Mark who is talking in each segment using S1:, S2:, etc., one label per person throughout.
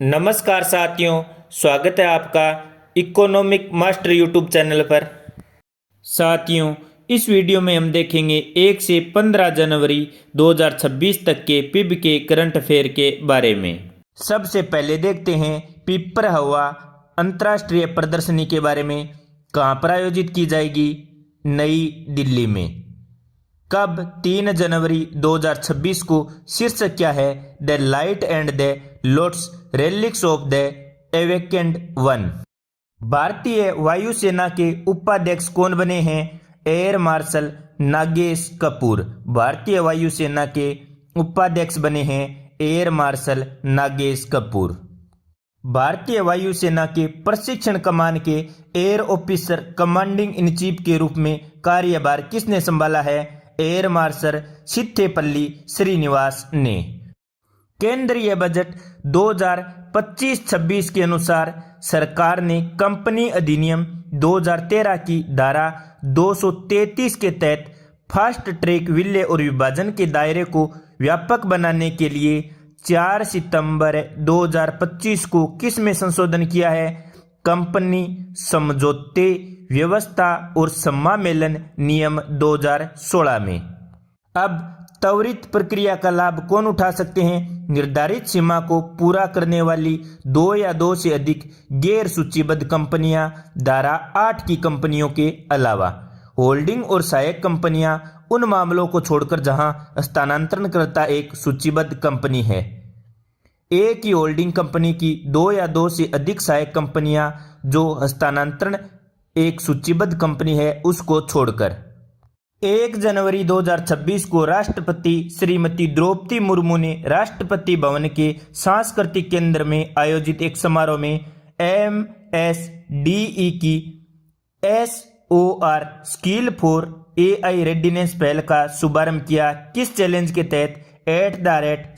S1: नमस्कार साथियों, स्वागत है आपका इकोनॉमिक मास्टर यूट्यूब चैनल पर। साथियों, इस वीडियो में हम देखेंगे 1 से 15 जनवरी 2026 तक के पिब के करंट अफेयर के बारे में। सबसे पहले देखते हैं पिपर हवा अंतर्राष्ट्रीय प्रदर्शनी के बारे में। कहाँ पर आयोजित की जाएगी? नई दिल्ली में। कब? 3 जनवरी 2026 को। शीर्षक क्या है? The light and the lotus relics of the awakened one. भारतीय वायुसेना के उपाध्यक्ष कौन बने हैं? Air marshal Nagesh Kapoor. भारतीय वायुसेना के उपाध्यक्ष बने हैं एयर मार्शल नागेश कपूर। भारतीय वायुसेना के प्रशिक्षण कमान के air officer commanding in chief के रूप में कार्यभार किसने संभाला है? एयर मार्शल सिथेपल्ली श्रीनिवास ने। केंद्रीय बजट 2025-26 के अनुसार सरकार ने कंपनी अधिनियम 2013 की धारा 233 के तहत फास्ट ट्रैक विलय और विभाजन के दायरे को व्यापक बनाने के लिए 4 सितंबर 2025 को किस में संशोधन किया है? कंपनी समझौते व्यवस्था और सम्मेलन नियम 2016 में। अब त्वरित प्रक्रिया का लाभ कौन उठा सकते हैं? निर्धारित सीमा को पूरा करने वाली 2 या 2 से अधिक गैर सूचीबद्ध कंपनियां, धारा 8 की कंपनियों के अलावा। होल्डिंग और सहायक कंपनियां उन मामलों को छोड़कर जहां हस्तांतरणकर्ता एक सूचीबद्ध कंपनी है। एक ही होल्डिंग कंपनी की 2 या 2 से अधिक सहायक कंपनियां जो हस्तांतरण एक सूचीबद्ध कंपनी है उसको छोड़कर। 1 जनवरी 2026 को राष्ट्रपति श्रीमती द्रौपदी मुर्मू ने राष्ट्रपति भवन के सांस्कृतिक केंद्र में आयोजित एक समारोह में MSDE की SOR skill for AI readiness पहल का शुभारंभ किया। किस चैलेंज के तहत?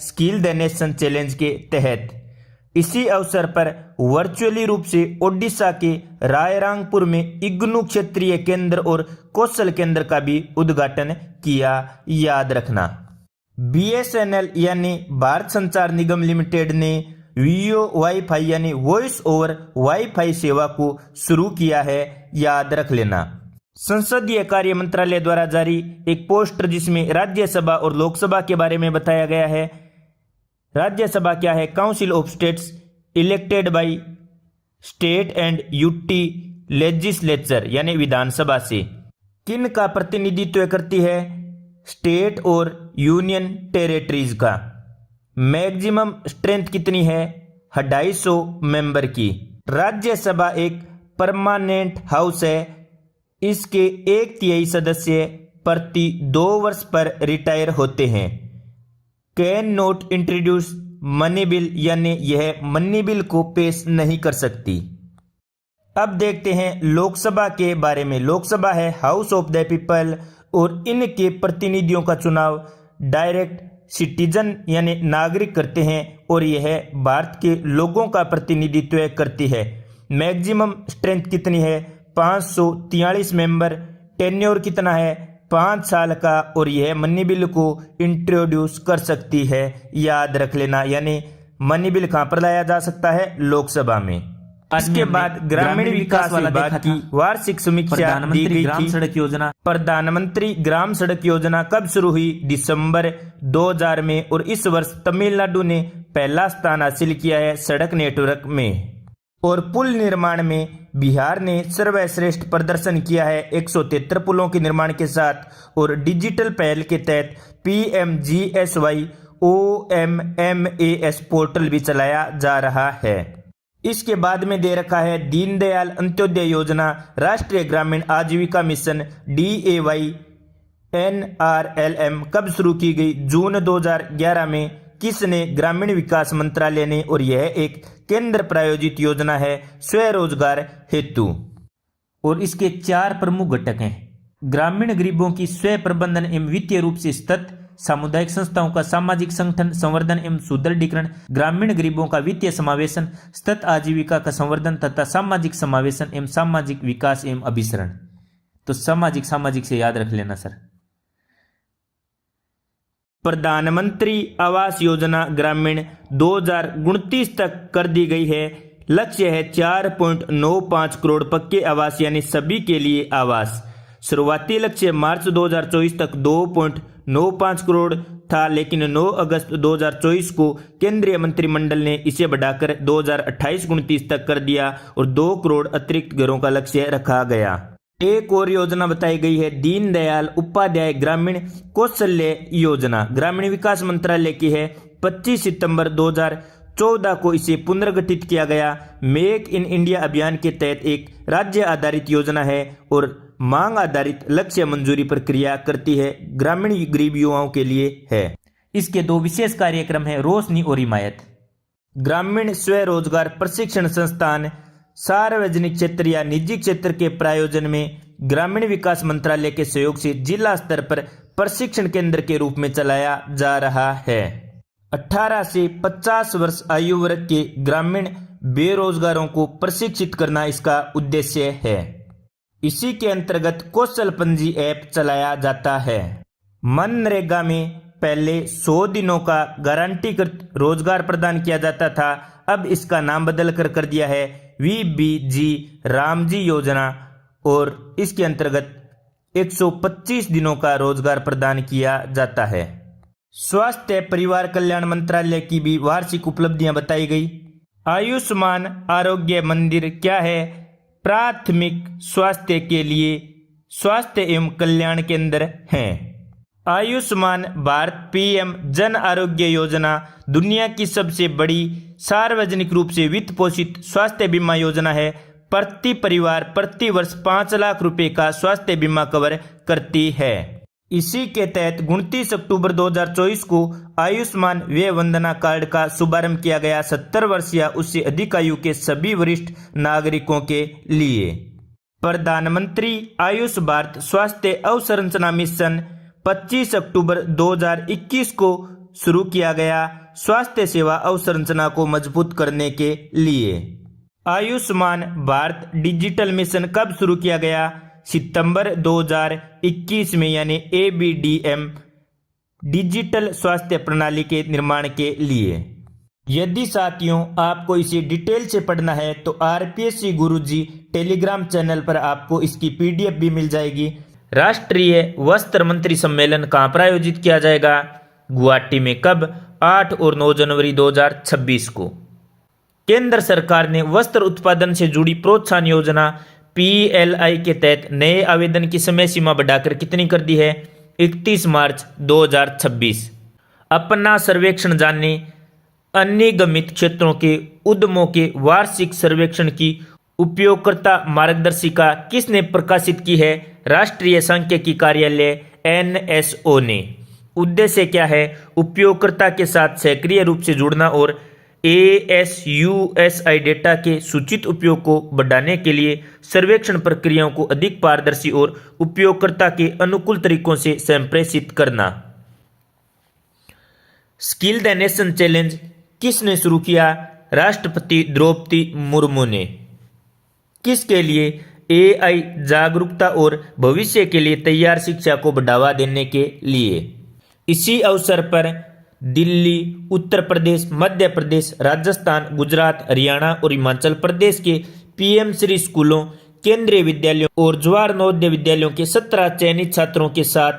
S1: @स्किल द नेशन चैलेंज के तहत। इसी अवसर पर वर्चुअली रूप से ओडिशा के रायरंगपुर में इग्नू क्षेत्रीय केंद्र और कौशल केंद्र का भी उद्घाटन किया। याद रखना। BSNL यानी भारत संचार निगम लिमिटेड ने वीओ वाईफाई यानी वॉइस ओवर वाईफाई सेवा को शुरू किया है। याद रख लेना। संसदीय कार्य मंत्रालय द्वारा जारी एक पोस्टर जिसमें राज्यसभा और लोकसभा के बारे में बताया गया है। राज्यसभा क्या है? Council of states elected by state and UT legislature यानी विधानसभा से। किन का प्रतिनिधित्व करती है? स्टेट और यूनियन टेरिटरीज का। मैक्सिमम स्ट्रेंथ कितनी है? 250 मेंबर की। राज्यसभा एक परमानेंट हाउस है। इसके 1/3 सदस्य प्रति 2 वर्ष पर रिटायर होते हैं। Can not introduce money bill यानी यह मनी बिल को पेश नहीं कर सकती। अब देखते हैं लोकसभा के बारे में। लोकसभा है हाउस ऑफ द पीपल और इनके प्रतिनिधियों का चुनाव डायरेक्ट सिटीजन यानी नागरिक करते हैं और यह भारत के लोगों का प्रतिनिधित्व करती है। मैक्सिमम स्ट्रेंथ कितनी है? 543 मेंबर। टेन्योर कितना है? 5 साल का और यह मनी बिल को इंट्रोड्यूस कर सकती है। याद रख लेना। यानी मनी बिल कहां पर लाया जा सकता है? लोकसभा में। इसके बाद ग्रामीण विकास विभाग की वार्षिक समीक्षा दी गई थी। सड़क योजना। प्रधानमंत्री ग्राम सड़क योजना कब शुरू हुई? दिसंबर 2000 में। और इस वर्ष तमिलनाडु ने पहला स्थान हासिल किया है सड़क नेटवर्क में। और पुल निर्माण में बिहार ने सर्वश्रेष्ठ प्रदर्शन किया है 173 पुलों के निर्माण के साथ। और डिजिटल पहल के तहत PMGSY OMMAS पोर्टल भी चलाया जा रहा है। इसके बाद में दे रखा है दीनदयाल अंत्योदय योजना, राष्ट्रीय ग्रामीण आजीविका मिशन DAY NRLM कब शुरू की गई? जून 2011 में। किसने? ग्रामीण विकास मंत्रालय ने। और यह एक केंद्र प्रायोजित योजना है स्वरोजगार हेतु। और इसके 4 प्रमुख घटक हैं। ग्रामीण गरीबों की स्व प्रबंधन एवं वित्तीय रूप से स्थित सामुदायिक संस्थाओं का सामाजिक संगठन संवर्धन एवं सुदृढ़ीकरण, ग्रामीण गरीबों का वित्तीय समावेशन, स्थित आजीविका का संवर्धन तथा सामाजिक समावेशन एवं सामाजिक विकास एवं अभिसरण। तो सामाजिक से याद रख लेना सर। प्रधानमंत्री आवास योजना ग्रामीण 2029 तक कर दी गई है। लक्ष्य है 4.95 करोड़ पक्के आवास यानी सभी के लिए आवास। शुरुआती लक्ष्य मार्च 2024 तक 2.95 करोड़ था, लेकिन 9 अगस्त 2024 को केंद्रीय मंत्रिमंडल ने इसे बढ़ाकर 2028-29 तक कर दिया और 2 करोड़ अतिरिक्त घरों का लक्ष्य रखा गया। एक और योजना बताई गई है दीनदयाल उपाध्याय ग्रामीण कौशल्य योजना। ग्रामीण विकास मंत्रालय की है। 25 सितंबर 2014 को इसे पुनर्गठित किया गया। मेक इन इंडिया अभियान के तहत एक राज्य आधारित योजना है और मांग आधारित लक्ष्य मंजूरी प्रक्रिया करती है। ग्रामीण गरीब युवाओं के लिए है। इसके 2 विशेष कार्यक्रम है, रोशनी और हिमायत। ग्रामीण स्वरोजगार प्रशिक्षण संस्थान सार्वजनिक क्षेत्र या निजी क्षेत्र के प्रायोजन में ग्रामीण विकास मंत्रालय के सहयोग से जिला स्तर पर प्रशिक्षण केंद्र के रूप में चलाया जा रहा है। 18 से 50 वर्ष आयु वर्ग के ग्रामीण बेरोजगारों को प्रशिक्षित करना इसका उद्देश्य है। इसी के अंतर्गत कौशल पंजी ऐप चलाया जाता है। मनरेगा में पहले 100 दिनों का गारंटीकृत रोजगार प्रदान किया जाता था, अब इसका नाम बदल कर दिया है VBG रामजी योजना और इसके अंतर्गत 125 दिनों का रोजगार प्रदान किया जाता है। स्वास्थ्य परिवार कल्याण मंत्रालय की भी वार्षिक उपलब्धियां बताई गई। आयुष्मान आरोग्य मंदिर क्या है? प्राथमिक स्वास्थ्य के लिए स्वास्थ्य एवं कल्याण केंद्र हैं। आयुष्मान भारत PM जन आरोग्य योजना दुनिया की सबसे बड़ी सार्वजनिक रूप से वित्त पोषित स्वास्थ्य बीमा योजना है। प्रति परिवार प्रति वर्ष 5 लाख रुपए का स्वास्थ्य बीमा कवर करती है। इसी के तहत 29 अक्टूबर 2024 को आयुष्मान व्यय वंदना कार्ड का शुभारंभ किया गया। 70 वर्ष या उससे अधिक आयु के सभी वरिष्ठ नागरिकों के लिए। प्रधानमंत्री आयुष भारत स्वास्थ्य अवसंरचना मिशन 25 अक्टूबर 2021 को शुरू किया गया स्वास्थ्य सेवा अवसंरचना को मजबूत करने के लिए। आयुष्मान भारत डिजिटल मिशन कब शुरू किया गया? सितंबर 2021 में, यानी ABDM डिजिटल स्वास्थ्य प्रणाली के निर्माण के लिए। यदि साथियों आपको इसे डिटेल से पढ़ना है तो RPSC गुरुजी टेलीग्राम चैनल पर आपको इसकी PDF भी मिल जाएगी। राष्ट्रीय वस्त्र मंत्री सम्मेलन कहाँ पर आयोजित किया जाएगा? गुवाहाटी में। कब? 8 और 9 जनवरी 2026 को। केंद्र सरकार ने वस्त्र उत्पादन से जुड़ी प्रोत्साहन योजना PLI के तहत नए आवेदन की समय सीमा बढ़ाकर कितनी कर दी है? 31 मार्च 2026। अपना सर्वेक्षण जानने अनिगमित क्षेत्रों के उद्यमों के वार्षिक सर्वेक्षण की उपयोगकर्ता मार्गदर्शिका किसने प्रकाशित की है? राष्ट्रीय सांख्यिकी कार्यालय NSO ने। उद्देश्य क्या है? उपयोगकर्ता के साथ सक्रिय रूप से जुड़ना और ASUSI डेटा के सूचित उपयोग को बढ़ाने के लिए सर्वेक्षण प्रक्रियाओं को अधिक पारदर्शी और उपयोगकर्ता के अनुकूल तरीकों से संप्रेषित करना। स्किल द नेशन चैलेंज किसने शुरू किया? राष्ट्रपति द्रौपदी मुर्मू ने। किसके लिए? AI जागरूकता और भविष्य के लिए तैयार शिक्षा को बढ़ावा देने के लिए। इसी अवसर पर दिल्ली, उत्तर प्रदेश, मध्य प्रदेश, राजस्थान, गुजरात, हरियाणा और हिमाचल प्रदेश के PM श्री स्कूलों, केंद्रीय विद्यालयों और जवाहर नवोदय विद्यालयों के 17 चयनित छात्रों के साथ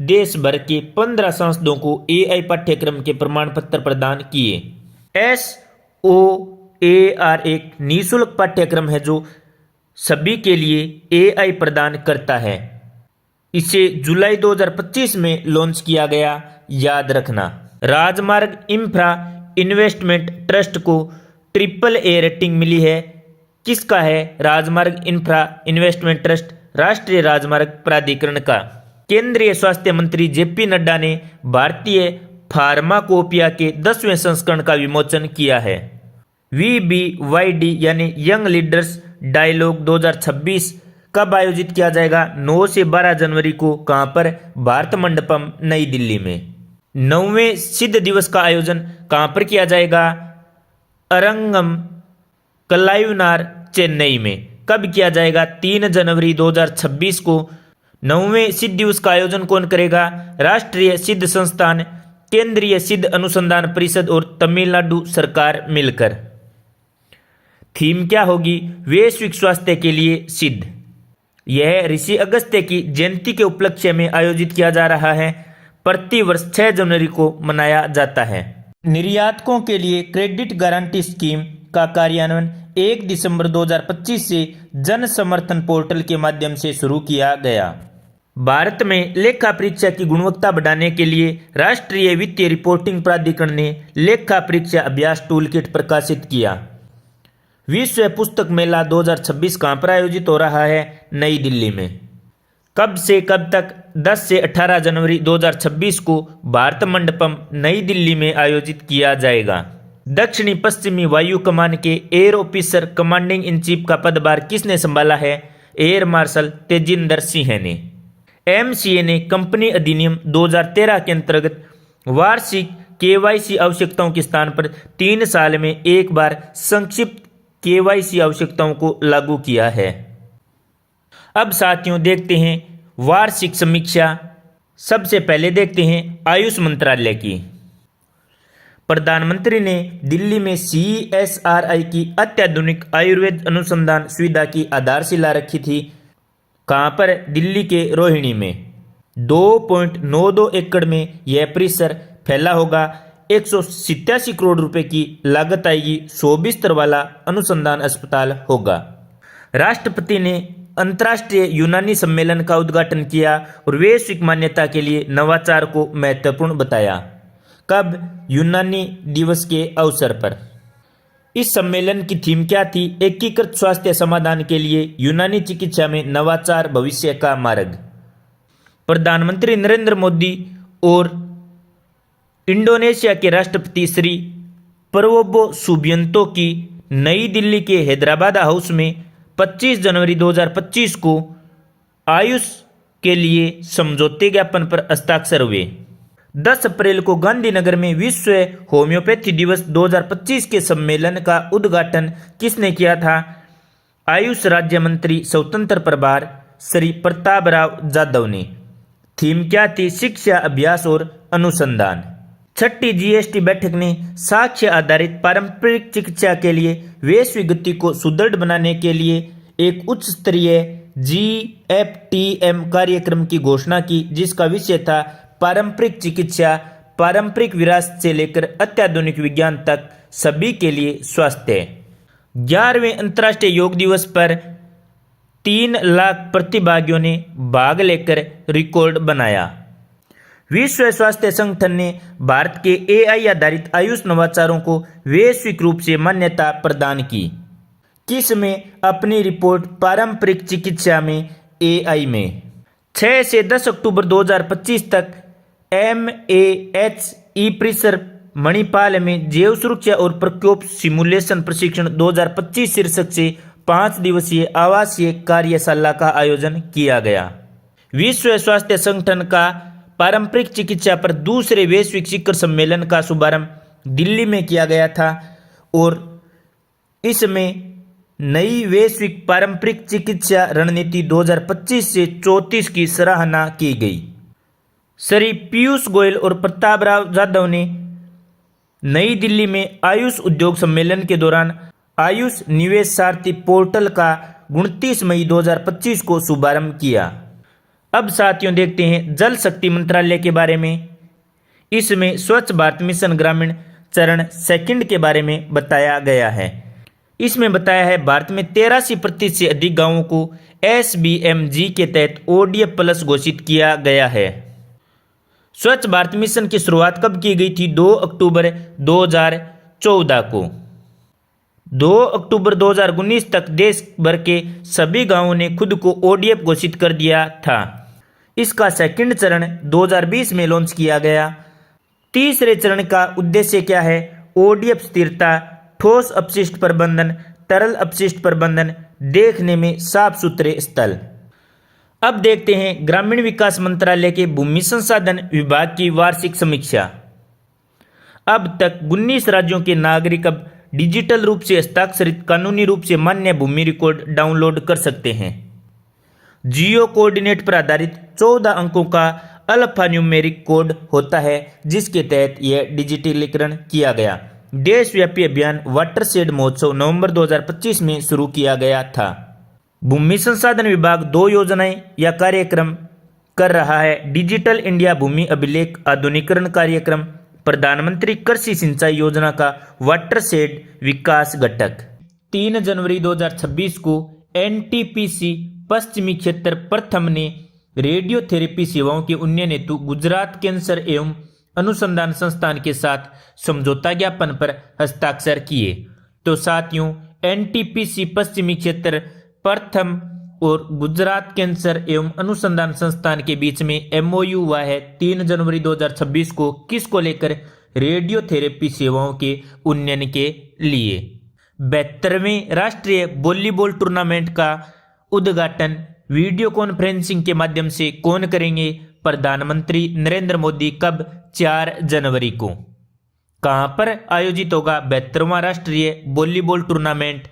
S1: देश भर के 15 सांसदों को AI पाठ्यक्रम के प्रमाण पत्र प्रदान किए। SOAR एक निःशुल्क पाठ्यक्रम है जो सभी के लिए AI प्रदान करता है। इसे जुलाई 2025 में लॉन्च किया गया। याद रखना। राजमार्ग इंफ्रा इन्वेस्टमेंट ट्रस्ट को AAA रेटिंग मिली है। किसका है? राजमार्ग इंफ्रा इन्वेस्टमेंट ट्रस्ट राष्ट्रीय राजमार्ग प्राधिकरण का। केंद्रीय स्वास्थ्य मंत्री JP नड्डा ने भारतीय फार्माकोपिया के 10वें संस्करण का विमोचन किया है। VBYD यानी यंग लीडर्स डायलॉग 2026 कब आयोजित किया जाएगा? 9 से 12 जनवरी को। कहां पर? भारत मंडपम, नई दिल्ली में। 9वें सिद्ध दिवस का आयोजन कहां पर किया जाएगा? अरंगम कलायुनार, चेन्नई में। कब किया जाएगा? 3 जनवरी 2026 को। 9वें सिद्ध दिवस का आयोजन कौन करेगा? राष्ट्रीय सिद्ध संस्थान केंद्रीय सिद्ध अनुसंधान परिषद और तमिलनाडु सरकार मिलकर। थीम क्या होगी? वैश्विक स्वास्थ्य के लिए सिद्ध। यह ऋषि अगस्त्य की जयंती के उपलक्ष्य में आयोजित किया जा रहा है। प्रतिवर्ष 6 जनवरी को मनाया जाता है। निर्यातकों के लिए क्रेडिट गारंटी स्कीम का कार्यान्वयन 1 दिसंबर 2025 से जन समर्थन पोर्टल के माध्यम से शुरू किया गया। भारत में लेखा परीक्षा की गुणवत्ता बढ़ाने के लिए राष्ट्रीय वित्तीय रिपोर्टिंग प्राधिकरण ने लेखा परीक्षा अभ्यास टूलकिट प्रकाशित किया। विश्व पुस्तक मेला 2026 कहाँ पर आयोजित हो रहा है? नई दिल्ली में। कब से कब तक? 10 से 18 जनवरी 2026 को भारत मंडपम नई दिल्ली में आयोजित किया जाएगा। दक्षिणी पश्चिमी वायु कमान के air officer commanding in chief का पदभार किसने संभाला है? एयर मार्शल तेजिंदर सिंह ने। एमसीए ने कंपनी अधिनियम 2013 के अंतर्गत वार्षिक केवाईसी आवश्यकताओं के स्थान पर 3 साल में एक बार संक्षिप्त केवाईसी आवश्यकताओं को लागू किया है। अब साथियों देखते हैं वार्षिक समीक्षा। सबसे पहले देखते हैं आयुष मंत्रालय की। प्रधानमंत्री ने दिल्ली में CSRI की अत्याधुनिक आयुर्वेद अनुसंधान सुविधा की आधारशिला रखी थी। कहाँ पर? दिल्ली के रोहिणी में। 2.92 एकड़ में यह परिसर फैला होगा। 187 करोड़ रुपए की लागत आएगी। 100 बिस्तर वाला अनुसंधान अस्पताल होगा। राष्ट्रपति ने अंतर्राष्ट्रीय यूनानी सम्मेलन का उद्घाटन किया और वैश्विक मान्यता के लिए नवाचार को महत्वपूर्ण बताया। कब? यूनानी दिवस के अवसर पर। इस सम्मेलन की थीम क्या थी? एकीकृत स्वास्थ्य समाधान के लिए यूनानी चिकित्सा में नवाचार, भविष्य का मार्ग। प्रधानमंत्री नरेंद्र मोदी और इंडोनेशिया के राष्ट्रपति श्री प्रबोवो सुबियांतो की नई दिल्ली के हैदराबाद हाउस में 25 जनवरी 2025 को आयुष के लिए समझौते ज्ञापन पर हस्ताक्षर हुए। 10 अप्रैल को गांधीनगर में विश्व होम्योपैथी दिवस 2025 के सम्मेलन का उद्घाटन किसने किया था? आयुष राज्य मंत्री स्वतंत्र प्रभार श्री प्रताप राव जाधव ने। थीम क्या थी? शिक्षा, अभ्यास और अनुसंधान। 6ठी GST बैठक ने साक्ष्य आधारित पारंपरिक चिकित्सा के लिए वैश्विक गति को सुदृढ़ बनाने के लिए एक उच्च स्तरीय GFTM कार्यक्रम की घोषणा की, जिसका विषय था पारंपरिक चिकित्सा, पारंपरिक विरासत से लेकर अत्याधुनिक विज्ञान तक सभी के लिए स्वास्थ्य। 11वें अंतर्राष्ट्रीय योग दिवस पर 3 लाख प्रतिभागियों ने भाग लेकर रिकॉर्ड बनाया। विश्व स्वास्थ्य संगठन ने भारत के AI आधारित आयुष नवाचारों को वैश्विक रूप से मान्यता प्रदान की। किस में? अपनी रिपोर्ट पारंपरिक चिकित्सा में AI में। 6 से 10 अक्टूबर 2025 तक MAHE परिसर मणिपाल में जैव सुरक्षा और प्रकोप सिमुलेशन प्रशिक्षण 2025 शीर्षक से 5 दिवसीय आवासीय कार्यशाला का आयोजन किया गया। विश्व स्वास्थ्य संगठन का पारंपरिक चिकित्सा पर दूसरे वैश्विक शिखर सम्मेलन का शुभारंभ दिल्ली में किया गया था और इसमें नई वैश्विक पारंपरिक चिकित्सा रणनीति 2025 से 34 की सराहना की गई। श्री पीयूष गोयल और प्रताप राव जाधव ने नई दिल्ली में आयुष उद्योग सम्मेलन के दौरान आयुष निवेश सारथी पोर्टल का 29 मई 2025 को शुभारंभ किया। अब साथियों देखते हैं जल शक्ति मंत्रालय के बारे में। इसमें स्वच्छ भारत मिशन ग्रामीण चरण 2 के बारे में बताया गया है। इसमें बताया है भारत में 83% से अधिक गांवों को SBMG के तहत ODF प्लस घोषित किया गया है। स्वच्छ भारत मिशन की शुरुआत कब की गई थी? 2 अक्टूबर 2014 को। 2 अक्टूबर 2019 तक देश भर के सभी गांवों ने खुद को ODF घोषित कर दिया था। इसका 2nd चरण 2020 में लॉन्च किया गया। तीसरे चरण का उद्देश्य क्या है? ODF स्थिरता, ठोस अपशिष्ट प्रबंधन, तरल अपशिष्ट प्रबंधन, देखने में साफ सुथरे स्थल। अब देखते हैं ग्रामीण विकास मंत्रालय के भूमि संसाधन विभाग की वार्षिक समीक्षा। अब तक 19 राज्यों के नागरिक अब डिजिटल रूप से हस्ताक्षरित कानूनी रूप से मान्य भूमि रिकॉर्ड डाउनलोड कर सकते हैं। जियो कोऑर्डिनेट पर आधारित 14 अंकों का अल्फान्यूमेरिक कोड होता है, जिसके तहत यह डिजिटलीकरण किया गया। देशव्यापी अभियान वाटरशेड महोत्सव नवंबर 2025 में शुरू किया गया था। भूमि संसाधन विभाग 2 योजनाएं या कार्यक्रम कर रहा है। डिजिटल इंडिया भूमि अभिलेख आधुनिकीकरण कार्यक्रम, प्रधानमंत्री कृषि सिंचाई योजना का वाटरशेड विकास घटक। 3 जनवरी 2026 को एनटीपीसी पश्चिमी क्षेत्र प्रथम ने रेडियोथेरेपी सेवाओं के उन्नयन हेतु गुजरात कैंसर एवं अनुसंधान संस्थान के साथ समझौता ज्ञापन पर हस्ताक्षर किए। तो साथियों, एनटीपीसी पश्चिमी क्षेत्र प्रथम और गुजरात कैंसर एवं अनुसंधान संस्थान के बीच में एमओयू हुआ है 3 जनवरी 2026 को। किसको लेकर? रेडियोथेरेपी सेवाओं के उन्नयन के लिए। 72वें राष्ट्रीय वॉलीबॉल टूर्नामेंट का उद्घाटन वीडियो कॉन्फ्रेंसिंग के माध्यम से कौन करेंगे? प्रधानमंत्री नरेंद्र मोदी। कब? 4 जनवरी को। कहां पर आयोजित होगा 72वां राष्ट्रीय volleyball tournament?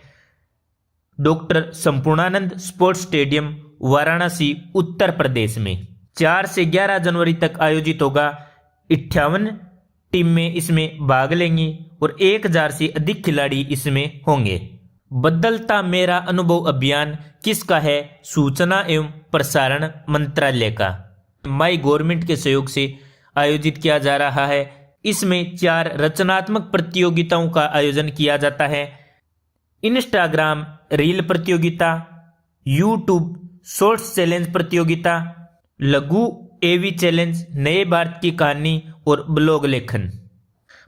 S1: Doctor Sampurnanand sports stadium, Varanasi, Uttar Pradesh में। 4 से 11 जनवरी तक आयोजित होगा। 58 टीमें इसमें भाग लेंगी और 1000 से अधिक खिलाड़ी इसमें होंगे। बदलता मेरा अनुभव अभियान किसका है? सूचना एवं प्रसारण मंत्रालय का। माई गवर्नमेंट के सहयोग से आयोजित किया जा रहा है। इसमें 4 रचनात्मक प्रतियोगिताओं का आयोजन किया जाता है। इंस्टाग्राम रील प्रतियोगिता, यूट्यूब शॉर्ट्स चैलेंज प्रतियोगिता, लघु एवी चैलेंज, नए भारत की कहानी और ब्लॉग लेखन।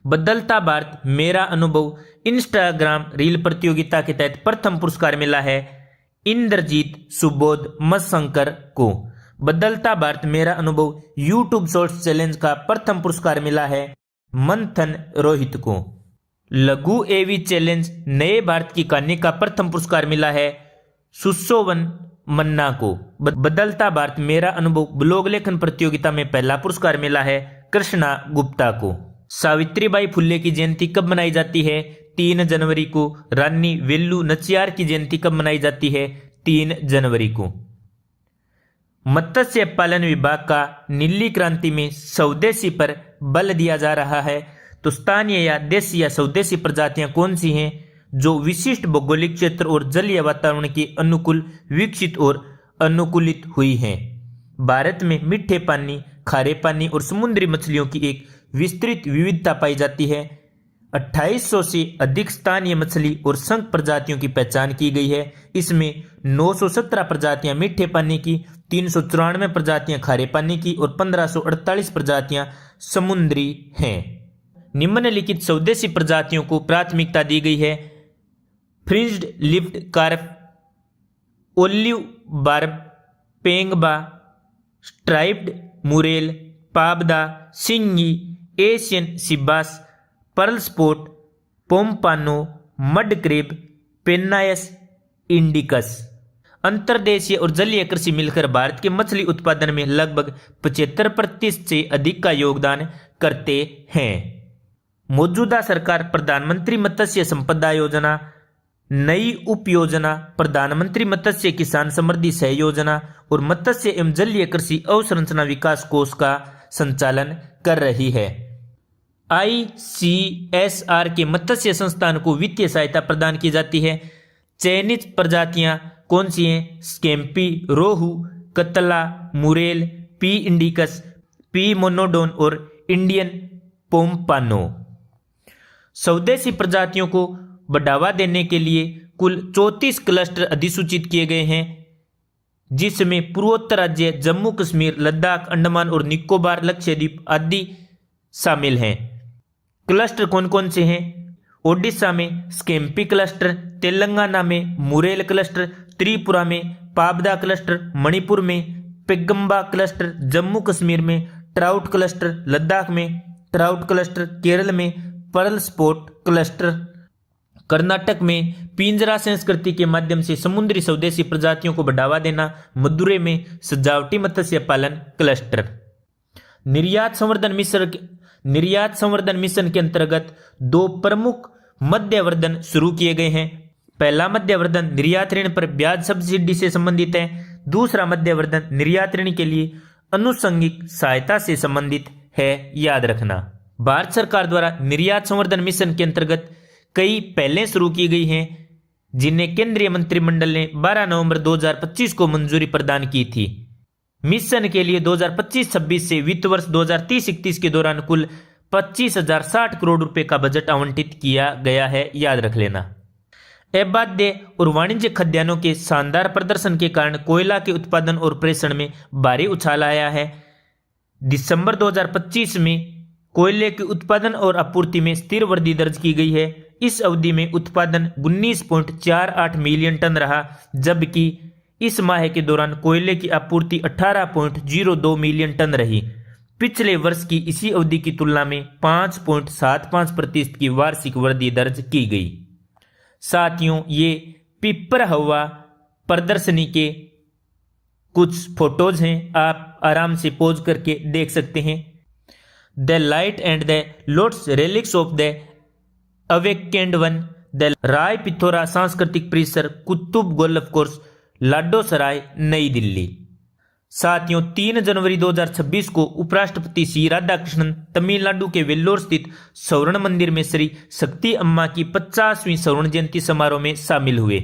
S1: बदलता भारत मेरा अनुभव इंस्टाग्राम रील प्रतियोगिता के तहत प्रथम पुरस्कार मिला है इंद्रजीत सुबोध मशंकर को। बदलता भारत मेरा अनुभव यूट्यूब शॉर्ट्स चैलेंज का प्रथम पुरस्कार मिला है मंथन रोहित को। लघु एवी चैलेंज नए भारत की कहानी का प्रथम पुरस्कार मिला है सुशोवन मन्ना को। बदलता भारत मेरा अनुभव ब्लॉग लेखन प्रतियोगिता में पहला पुरस्कार मिला है कृष्णा गुप्ता को। सावित्रीबाई फुले की जयंती कब मनाई जाती है? 3 जनवरी को। रानी वेलु नचियार की जयंती कब मनाई जाती है? 3 जनवरी को। मत्स्य पालन विभाग का नीली क्रांति में स्वदेशी पर बल दिया जा रहा है। तो स्थानीय या देशी या स्वदेशी प्रजातियां कौन सी हैं जो विशिष्ट भौगोलिक क्षेत्र और जलीय वातावरण के अनुकूल विकसित और अनुकूलित हुई हैं? भारत में मीठे पानी, खारे पानी और समुद्री मछलियों की एक विस्तृत विविधता पाई जाती है। 2800 से अधिक स्थानीय मछली और शंख प्रजातियों की पहचान की गई है। इसमें 917 प्रजातियां मीठे पानी की, 394 प्रजातियां खारे पानी की और 1548 प्रजातियां समुद्री हैं। निम्नलिखित स्वदेशी प्रजातियों को प्राथमिकता दी गई है fringed lipped carp, olive barb, pengba, striped murrel, pabda, singhi, Asian seabass, pearl spot, pompano, mud crab, penaeus indicus. अंतर्देशीय और जलीय कृषि मिलकर भारत के मछली उत्पादन में लगभग 75% से अधिक का योगदान करते हैं। मौजूदा सरकार प्रधानमंत्री मत्स्य संपदा योजना, नई उप योजना, प्रधानमंत्री मत्स्य किसान समृद्धि सह योजना और मत्स्य एवं जलीय कृषि अवसंरचना विकास कोष का संचालन कर रही है। ICSR के मत्स्य संस्थान को वित्तीय सहायता प्रदान की जाती है। चयनित प्रजातियां कौन सी हैं? स्कैम्पी, रोहू, कतला, मुरेल, पी इंडिकस, पी मोनोडोन और इंडियन पोम्पानो। स्वदेशी प्रजातियों को बढ़ावा देने के लिए कुल 34 क्लस्टर अधिसूचित किए गए हैं, जिसमें पूर्वोत्तर राज्य जम्मू कश्मीर, लद्दाख, अंडमान और निकोबार, लक्षद्वीप आदि शामिल हैं। क्लस्टर कौन कौन से हैं? ओडिशा में स्कैम्पी क्लस्टर, तेलंगाना में मुरेल क्लस्टर, त्रिपुरा में पाबदा क्लस्टर, मणिपुर में पेगम्बा क्लस्टर, जम्मू कश्मीर में ट्राउट क्लस्टर, लद्दाख में ट्राउट क्लस्टर, केरल में पर्ल स्पॉट क्लस्टर, कर्नाटक में पिंजरा संस्कृति के माध्यम से समुद्री स्वदेशी प्रजातियों को बढ़ावा देना, मदुरै में सजावटी मत्स्य पालन क्लस्टर। निर्यात संवर्धन मिशन के अंतर्गत 2 प्रमुख मध्यवर्धन शुरू किए गए हैं। पहला मध्यवर्धन निर्यात ऋण पर ब्याज सब्सिडी से संबंधित है। दूसरा मध्यवर्धन निर्यात ऋण के लिए अनुषंगिक सहायता से संबंधित है, याद रखना। भारत सरकार द्वारा निर्यात संवर्धन मिशन के अंतर्गत कई पहलें शुरू की गई हैं, जिन्हें केंद्रीय मंत्रिमंडल ने 12 नवंबर 2025 को मंजूरी प्रदान की थी। मिशन के लिए 2025-26 से वित्त वर्ष 2030-31 के दौरान कुल 25,060 करोड़ रुपए का बजट आवंटित किया गया है, याद रख लेना। अबाध्य और वाणिज्य खाद्यान्नों के शानदार प्रदर्शन के कारण कोयला के उत्पादन और प्रेषण में भारी उछाल आया है। दिसंबर 2025 में कोयले के उत्पादन और आपूर्ति में स्थिर वृद्धि दर्ज की गई है। इस अवधि में उत्पादन 19.48 मिलियन टन रहा, जबकि इस माह के दौरान कोयले की आपूर्ति 18.02 मिलियन टन रही। पिछले वर्ष की इसी अवधि की तुलना में 5.75% की वार्षिक वृद्धि दर्ज की गई। साथियों, ये पिपरहवा प्रदर्शनी के कुछ फोटोज हैं, आप आराम से पोज करके देख सकते हैं। The light and the lotus relics of the awakened one, the Rai Pithora सांस्कृतिक परिसर, कुतुब गोल्फ कोर्स, लाडो सराय, नई दिल्ली। साथियों, 3 जनवरी 2026 को उपराष्ट्रपति सी राधाकृष्णन तमिलनाडु के वेल्लोर स्थित स्वर्ण मंदिर में श्री शक्ति अम्मा की 50वीं स्वर्ण जयंती समारोह में शामिल हुए।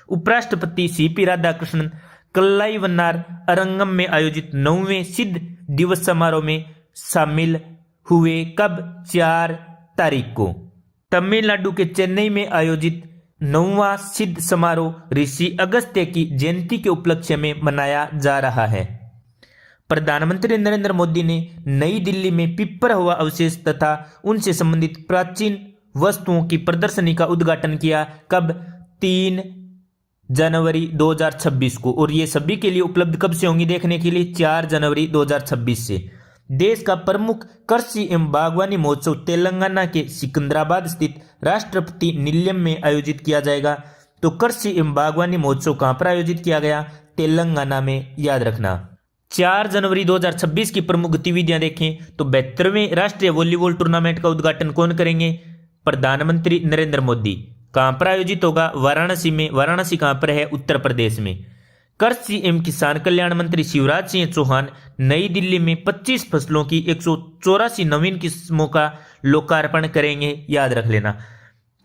S1: उपराष्ट्रपति सीपी राधाकृष्णन कल्लाईवन्नार अरंगम में आयोजित 9वें सिद्ध दिवस समारोह में शामिल हुए। कब? 4 तारीख को। तमिलनाडु के चेन्नई में आयोजित 9वां सिद्ध समारोह ऋषि अगस्त्य की जयंती के उपलक्ष्य में मनाया जा रहा है। प्रधानमंत्री नरेंद्र मोदी ने नई दिल्ली में पिपरहवा अवशेष तथा उनसे संबंधित प्राचीन वस्तुओं की प्रदर्शनी का उद्घाटन किया। कब? 3 जनवरी 2026 को। और ये सभी के लिए उपलब्ध कब से होंगी देखने के लिए? 4 जनवरी 2026 से। देश का प्रमुख कृषि एवं बागवानी महोत्सव तेलंगाना के सिकंदराबाद स्थित राष्ट्रपति निलयम में आयोजित किया जाएगा। तो कृषि एवं बागवानी महोत्सव कहां पर आयोजित किया गया? तेलंगाना में, याद रखना। 4 जनवरी 2026 की प्रमुख गतिविधियां देखें तो 72वें राष्ट्रीय वॉलीबॉल टूर्नामेंट का उद्घाटन कौन करेंगे? प्रधानमंत्री नरेंद्र मोदी। कहां पर आयोजित होगा? वाराणसी में। वाराणसी कहां पर है? उत्तर प्रदेश में। कृषि एवं किसान कल्याण मंत्री शिवराज सिंह चौहान नई दिल्ली में 25 फसलों की 184 नवीन किस्मों का लोकार्पण करेंगे, याद रख लेना।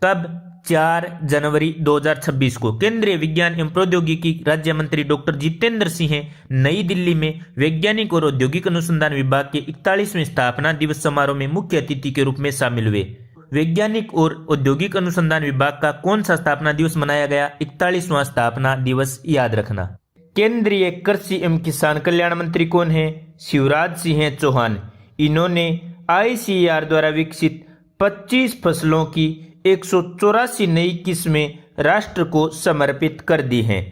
S1: कब? 4 जनवरी 2026 को। केंद्रीय विज्ञान एवं प्रौद्योगिकी राज्य मंत्री डॉक्टर जितेंद्र सिंह नई दिल्ली में वैज्ञानिक और औद्योगिक अनुसंधान विभाग के 41वें स्थापना दिवस समारोह में मुख्य अतिथि के रूप में शामिल हुए। वैज्ञानिक और औद्योगिक अनुसंधान विभाग का कौन सा स्थापना दिवस मनाया गया? 41वां स्थापना दिवस, याद रखना। केंद्रीय कृषि एवं किसान कल्याण मंत्री कौन है? शिवराज सिंह चौहान। इन्होंने ICAR द्वारा विकसित 25 फसलों की 184 नई किस्में राष्ट्र को समर्पित कर दी हैं।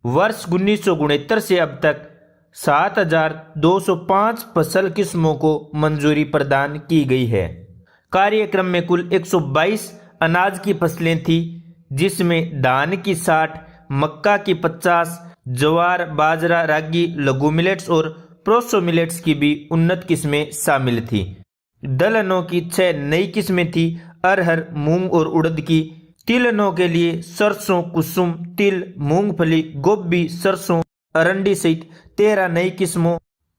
S1: वर्ष 1969 से अब तक 7,205 फसल किस्मों को मंजूरी प्रदान की गई है। कार्यक्रम में कुल 122 अनाज की फसलें थी, जिसमें धान की 60, मक्का की 50, ज्वार, बाजरा, रागी, लघु मिलेट्स और प्रोसो मिलेट्स की भी उन्नत किस्में शामिल थी। दलहनों की 6 नई किस्में थी, अरहर, मूंग और उड़द की। तिलहनों के लिए सरसों, कुसुम, तिल, मूंगफली, गोभी, सरसों, अरंडी सहित 13 नई किस्मों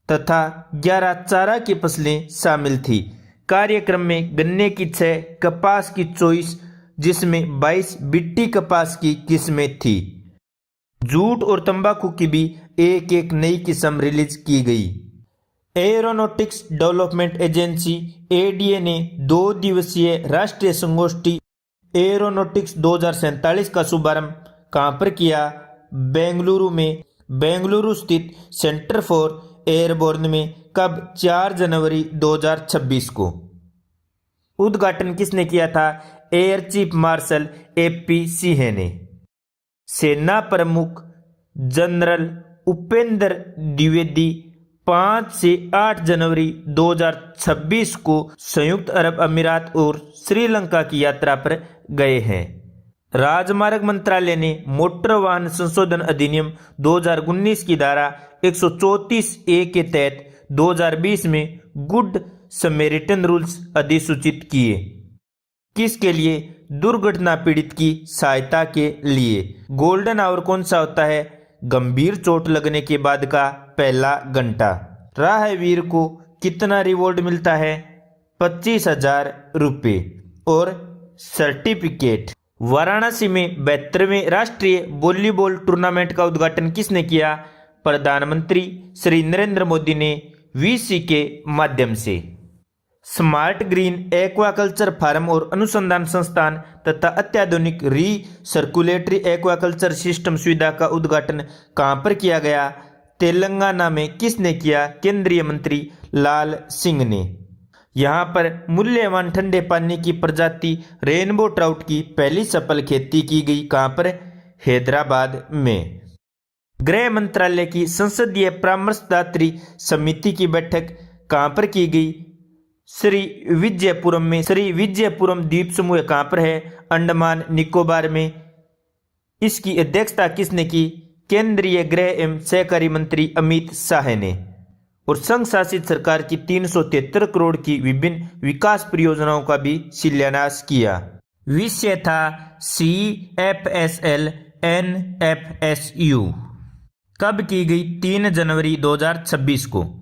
S1: तथा 11 चारा की फसलें शामिल थी। कार्यक्रम में गन्ने की 6, कपास की 24, जिसमें 22 बिट्टी कपास की किस्में थी। जूट और तंबाकू की भी एक नई किस्म रिलीज की गई। एरोनॉटिक्स डेवलपमेंट एजेंसी ADA ने 2 दिवसीय राष्ट्रीय संगोष्ठी एरोनॉटिक्स 2047 का शुभारंभ कहां पर किया? बेंगलुरु में। बेंगलुरु स्थित सेंटर फॉर एयरबोर्न में। कब? 4 जनवरी 2026 को। उद्घाटन किसने किया था? Air chief marshal AP Singh ने। सेना प्रमुख जनरल उपेंद्र द्विवेदी 5 से 8 जनवरी 2026 को संयुक्त अरब अमीरात और श्रीलंका की यात्रा पर गए हैं। राजमार्ग मंत्रालय ने मोटर वाहन संशोधन अधिनियम 2019 की धारा 134A के तहत 2020 में गुड समैरिटन रूल्स अधिसूचित किए। किसके लिए? दुर्घटना पीड़ित की सहायता के लिए। गोल्डन आवर कौन सा होता है? गंभीर चोट लगने के बाद का पहला घंटा। राहवीर को कितना रिवॉर्ड मिलता है? 25,000 रुपये और सर्टिफिकेट। वाराणसी में 72वें राष्ट्रीय वॉलीबॉल टूर्नामेंट का उद्घाटन किसने किया? प्रधानमंत्री श्री नरेंद्र मोदी ने वीसी के माध्यम से। स्मार्ट ग्रीन एक्वाकल्चर फार्म और अनुसंधान संस्थान तथा अत्याधुनिक रीसर्कुलेटरी एक्वाकल्चर सिस्टम सुविधा का उद्घाटन कहां पर किया गया? तेलंगाना में। किसने किया? केंद्रीय मंत्री लाल सिंह ने। यहां पर मूल्यवान ठंडे पानी की प्रजाति रेनबो ट्राउट की पहली सफल खेती की गई। कहां पर? हैदराबाद में। गृह मंत्रालय की संसदीय परामर्शदात्री समिति की बैठक कहां पर की गई? श्री विजयपुरम में। श्री विजयपुरम द्वीप समूह कहां पर है? अंडमान निकोबार में। इसकी अध्यक्षता किसने की? केंद्रीय गृह एवं सहकारी मंत्री अमित शाह ने। और संघ शासित सरकार की 373 करोड़ की विभिन्न विकास परियोजनाओं का भी शिलान्यास किया। विषय था CFSL NFSU। कब की गई? 3 जनवरी 2026 को।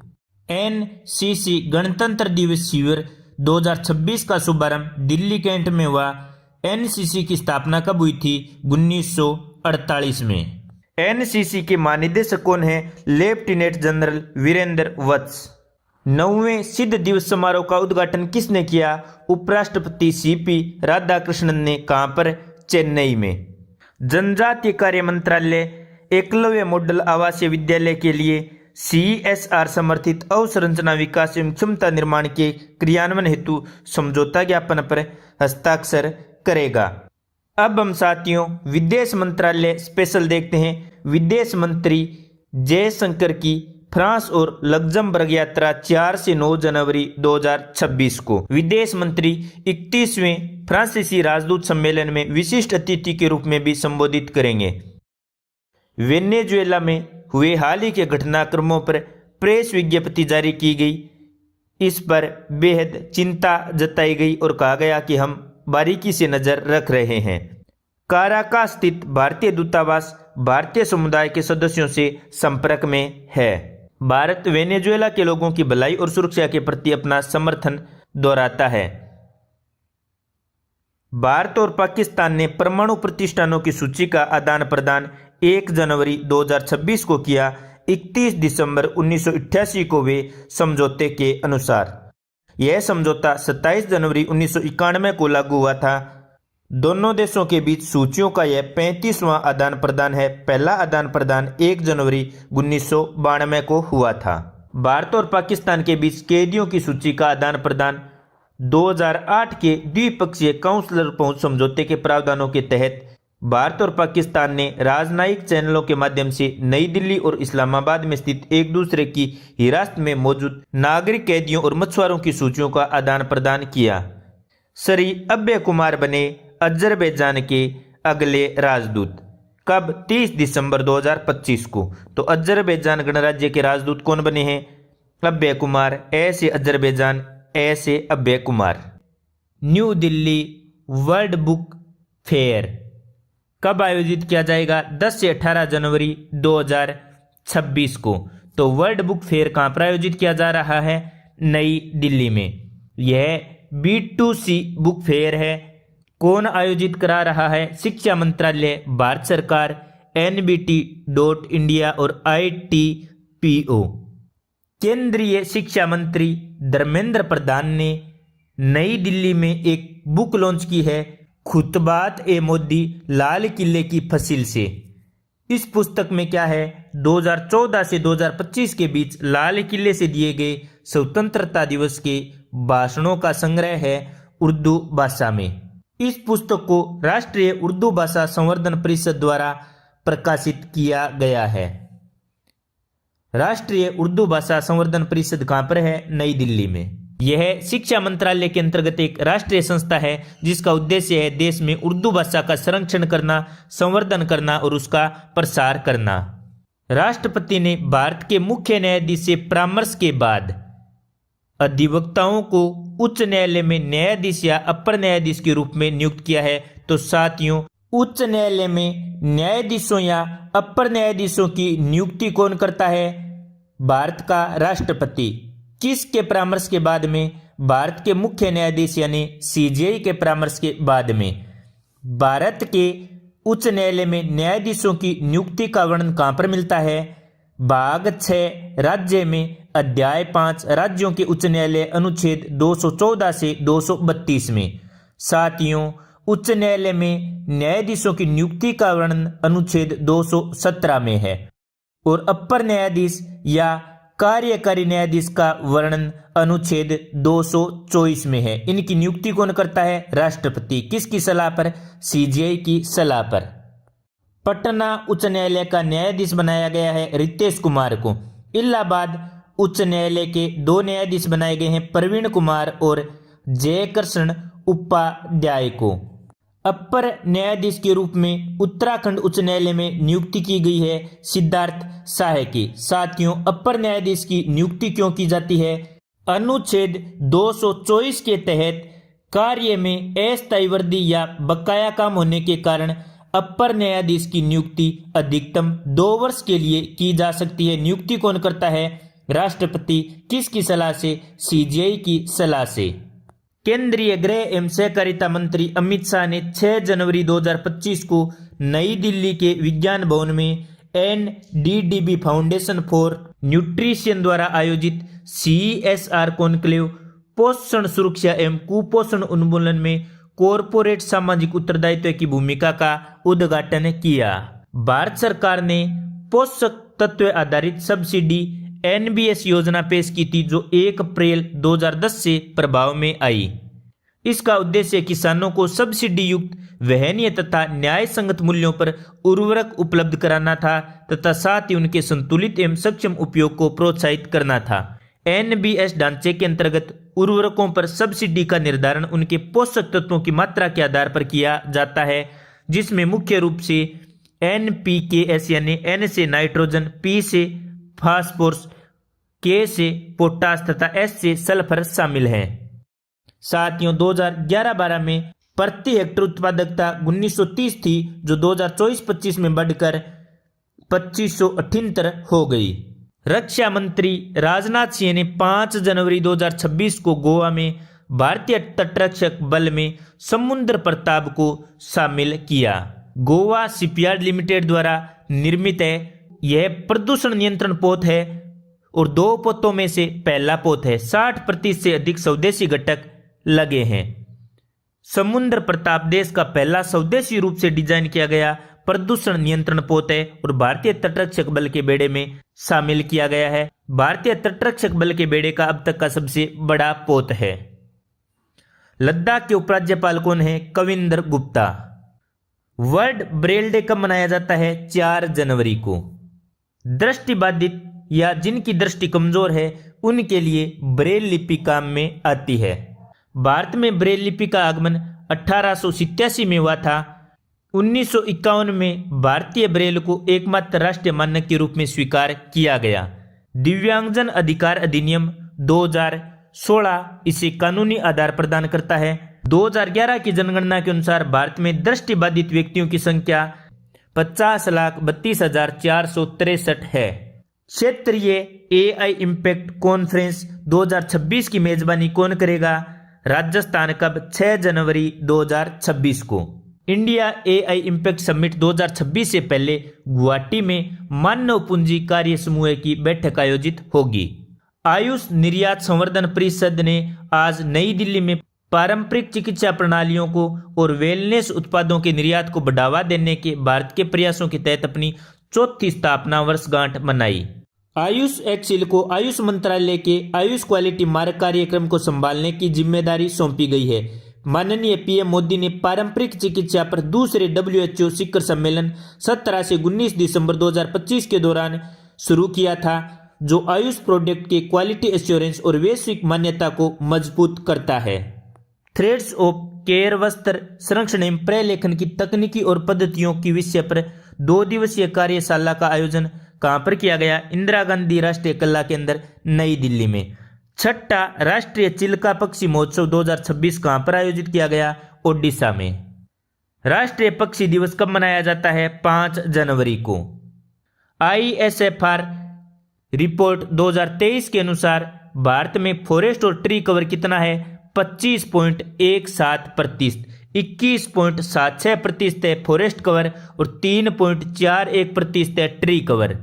S1: NCC गणतंत्र दिवस शिविर 2026 का शुभारंभ दिल्ली कैंट में हुआ। NCC की स्थापना कब हुई थी? 1948 में। NCC के महानिदेशक कौन है? लेफ्टिनेंट जनरल वीरेंद्र वत्स। 9वें सिद्ध दिवस समारोह का उद्घाटन किसने किया? उपराष्ट्रपति CP राधाकृष्णन ने। कहां पर? चेन्नई में। जनजातीय कार्य मंत्रालय एकलव्य मॉडल आवासीय विद्यालय के लिए CSR समर्थित अवसंरचना विकास एवं क्षमता निर्माण के क्रियान्वयन हेतु समझौता ज्ञापन पर हस्ताक्षर करेगा। अब हम साथियों विदेश मंत्रालय स्पेशल देखते हैं। विदेश मंत्री जयशंकर की फ्रांस और लग्जमबर्ग यात्रा 4 से 9 जनवरी 2026 को। विदेश मंत्री 31वें फ्रांसीसी राजदूत सम्मेलन में विशिष्ट अतिथि के रूप में भी संबोधित करेंगे। वेनेजुएला में हुए हाल ही के घटनाक्रमों पर प्रेस विज्ञप्ति जारी की गई। इस पर बेहद चिंता जताई गई और कहा गया कि हम बारीकी से नजर रख रहे हैं। काराकास स्थित भारतीय दूतावास भारतीय समुदाय के सदस्यों से संपर्क में है। भारत वेनेजुएला के लोगों की भलाई और सुरक्षा के प्रति अपना समर्थन दोहराता है। भारत और पाकिस्तान ने परमाणु प्रतिष्ठानों की सूची का आदान प्रदान 1 जनवरी 2026 को किया। 31 दिसंबर 1988 को वे समझौते के अनुसार। यह समझौता 27 जनवरी 1991 को लागू हुआ था। दोनों देशों के बीच सूचियों का यह 35वां आदान प्रदान है। पहला आदान प्रदान 1 जनवरी 1992 को हुआ था। भारत और पाकिस्तान के बीच कैदियों की सूची का आदान प्रदान 2008 के द्विपक्षीय काउंसलर पहुंच समझौते के प्रावधानों के तहत भारत और पाकिस्तान ने राजनयिक चैनलों के माध्यम से नई दिल्ली और इस्लामाबाद में स्थित एक दूसरे की हिरासत में मौजूद नागरिक कैदियों और मछुआरों की सूचियों का आदान प्रदान किया। श्री अभय कुमार बने अजरबैजान के अगले राजदूत। कब? 30 दिसंबर 2025 को। तो अजरबैजान गणराज्य के राजदूत कौन बने हैं? अभय कुमार। ऐसे अजरबैजान, ऐसे Abhay Kumar. New Delhi world book fair कब आयोजित किया जाएगा? 10 से 18 जनवरी 2026 को। तो वर्ल्ड बुक फेयर कहां पर आयोजित किया जा रहा है? नई दिल्ली में। यह B2C बुक फेयर है। कौन आयोजित करा रहा है? शिक्षा मंत्रालय, भारत सरकार, NBT.India और ITPO। केंद्रीय शिक्षा मंत्री धर्मेंद्र प्रधान ने नई दिल्ली में एक बुक लॉन्च की है, खुतबात ए मोदी लाल किले की फसिल से। इस पुस्तक में क्या है? 2014 से 2025 के बीच लाल किले से दिए गए स्वतंत्रता दिवस के भाषणों का संग्रह है उर्दू भाषा में। इस पुस्तक को राष्ट्रीय उर्दू भाषा संवर्धन परिषद द्वारा प्रकाशित किया गया है। राष्ट्रीय उर्दू भाषा संवर्धन परिषद कहां पर है? नई दिल्ली में। यह शिक्षा मंत्रालय के अंतर्गत एक राष्ट्रीय संस्था है जिसका उद्देश्य है देश में उर्दू भाषा का संरक्षण करना, संवर्धन करना और उसका प्रसार करना। राष्ट्रपति ने भारत के मुख्य न्यायाधीश से परामर्श के बाद अधिवक्ताओं को उच्च न्यायालय में न्यायाधीश या अपर न्यायाधीश के रूप में नियुक्त किया है। तो साथियों, उच्च न्यायालय में न्यायाधीशों या अपर न्यायाधीशों की नियुक्ति कौन करता है? भारत का राष्ट्रपति किसके परामर्श के बाद में? भारत के मुख्य न्यायाधीश यानी सीजेआई के परामर्श के बाद में। भारत के उच्च न्यायालय में न्यायाधीशों की नियुक्ति का वर्णन कहां पर मिलता है? भाग 6 राज्य में, अध्याय 5 राज्यों के उच्च न्यायालय, अनुच्छेद 214 से 232 में। साथियों, उच्च न्यायालय में न्यायाधीशों की नियुक्ति का वर्णन अनुच्छेद 217 में है और अपर न्यायाधीश या कार्यकारी न्यायाधीश का वर्णन अनुच्छेद 224 में है। इनकी नियुक्ति कौन करता है? राष्ट्रपति। किसकी सलाह पर? सीजेआई की सलाह पर। पटना उच्च न्यायालय का न्यायाधीश बनाया गया है रितेश कुमार को। इलाहाबाद उच्च न्यायालय के 2 न्यायाधीश बनाए गए हैं, प्रवीण कुमार और जयकृष्ण उपाध्याय को। अपर न्यायाधीश के रूप में उत्तराखंड उच्च न्यायालय में नियुक्ति की गई है सिद्धार्थ शाह की। साथियों, अपर न्यायाधीश की नियुक्ति क्यों की जाती है? अनुच्छेद 224 के तहत कार्य में अस्थायी वृद्धि या बकाया काम होने के कारण अपर न्यायाधीश की नियुक्ति अधिकतम 2 वर्ष के लिए की जा सकती है। नियुक्ति कौन करता है? राष्ट्रपति। किसकी सलाह से? सीजेआई की सलाह से। केंद्रीय गृह एवं सहकारिता मंत्री अमित शाह ने 6 जनवरी 2025 को नई दिल्ली के विज्ञान भवन में NDDB फाउंडेशन फॉर न्यूट्रिशन द्वारा आयोजित CSR कॉन्क्लेव पोषण सुरक्षा एवं कुपोषण उन्मूलन में कॉरपोरेट सामाजिक उत्तरदायित्व की भूमिका का उद्घाटन किया। भारत सरकार ने पोषक तत्व आधारित सब्सिडी NBS योजना पेश की थी जो 1 अप्रैल 2010 से प्रभाव में आई। इसका उद्देश्य किसानों को सब्सिडी युक्त वहनीय तथा न्याय संगत मूल्यों पर उर्वरक उपलब्ध कराना था तथा साथ ही उनके संतुलित एवं सक्षम उपयोग को प्रोत्साहित करना था। NBS ढांचे के अंतर्गत उर्वरकों पर सब्सिडी का निर्धारण उनके पोषक तत्वों की मात्रा के आधार पर किया जाता है, जिसमें मुख्य रूप से NPKS यानी N से नाइट्रोजन, P से फास्फोरस, K से पोटास तथा S से सल्फर शामिल हैं। साथियों, 2011-12 में प्रति हेक्टेयर उत्पादकता 1930 थी जो 2024-25 में बढ़कर 2578 हो गई। रक्षा मंत्री राजनाथ सिंह ने 5 जनवरी 2026 को गोवा में भारतीय तटरक्षक बल में समुद्र प्रताप को शामिल किया। गोवा शिपयार्ड लिमिटेड द्वारा निर्मित है। यह प्रदूषण नियंत्रण पोत है और 2 पोतों में से पहला पोत है। 60% से अधिक स्वदेशी घटक लगे हैं। समुद्र प्रताप देश का पहला स्वदेशी रूप से डिजाइन किया गया प्रदूषण नियंत्रण पोत है और भारतीय तटरक्षक बल के बेड़े में शामिल किया गया है। भारतीय तटरक्षक बल के बेड़े का अब तक का सबसे बड़ा पोत है। लद्दाख के उपराज्यपाल कौन है? Kavinder Gupta. World Braille day कब मनाया जाता है? 4 जनवरी को। दृष्टिबाधित या जिनकी दृष्टि कमजोर है उनके लिए ब्रेल लिपि काम में आती है। भारत में ब्रेल लिपि का आगमन 1887 में हुआ था। 1951 में भारतीय ब्रेल को एकमात्र राष्ट्रीय मानक के रूप में स्वीकार किया गया। दिव्यांगजन अधिकार अधिनियम 2016 इसे कानूनी आधार प्रदान करता है। 2011 की जनगणना के अनुसार भारत में दृष्टिबाधित व्यक्तियों की संख्या 50,32,463 है। क्षेत्रीय AI इम्पैक्ट कॉन्फ्रेंस 2026 की मेजबानी कौन करेगा? राजस्थान। कब? 6 जनवरी 2026 को। इंडिया AI इम्पैक्ट समिट 2026 से पहले गुवाहाटी में मानव पूंजी कार्य समूह की बैठक आयोजित होगी। आयुष निर्यात संवर्धन परिषद ने आज नई दिल्ली में पारंपरिक चिकित्सा प्रणालियों को और वेलनेस उत्पादों के निर्यात को बढ़ावा देने के भारत के प्रयासों के तहत अपनी 4थी स्थापना वर्षगांठ मनाई। आयुष एक्सिल को आयुष मंत्रालय के आयुष क्वालिटी मार्ग कार्यक्रम को संभालने की जिम्मेदारी सौंपी गई है। माननीय PM मोदी ने पारंपरिक चिकित्सा पर दूसरे WHO शिखर सम्मेलन 17 से 19 दिसंबर 2025 के दौरान शुरू किया था, जो आयुष प्रोडक्ट के क्वालिटी एश्योरेंस और वैश्विक मान्यता को मजबूत करता है। थ्रेड्स ऑफ केयर वस्त्र संरक्षण एवं प्रलेखन की तकनीकी और पद्धतियों की विषय पर 2 दिवसीय कार्यशाला का आयोजन कहां पर किया गया? इंदिरा गांधी राष्ट्रीय कला केंद्र नई दिल्ली में। 6ठा राष्ट्रीय चिल्का पक्षी महोत्सव 2026 कहां पर आयोजित किया गया? ओडिशा में। राष्ट्रीय पक्षी दिवस कब मनाया जाता है? 5 जनवरी को। ISFR रिपोर्ट 2023 के अनुसार भारत में फॉरेस्ट और ट्री कवर कितना है? 25.17%, 21.76% है फॉरेस्ट कवर और 3.41% है ट्री कवर।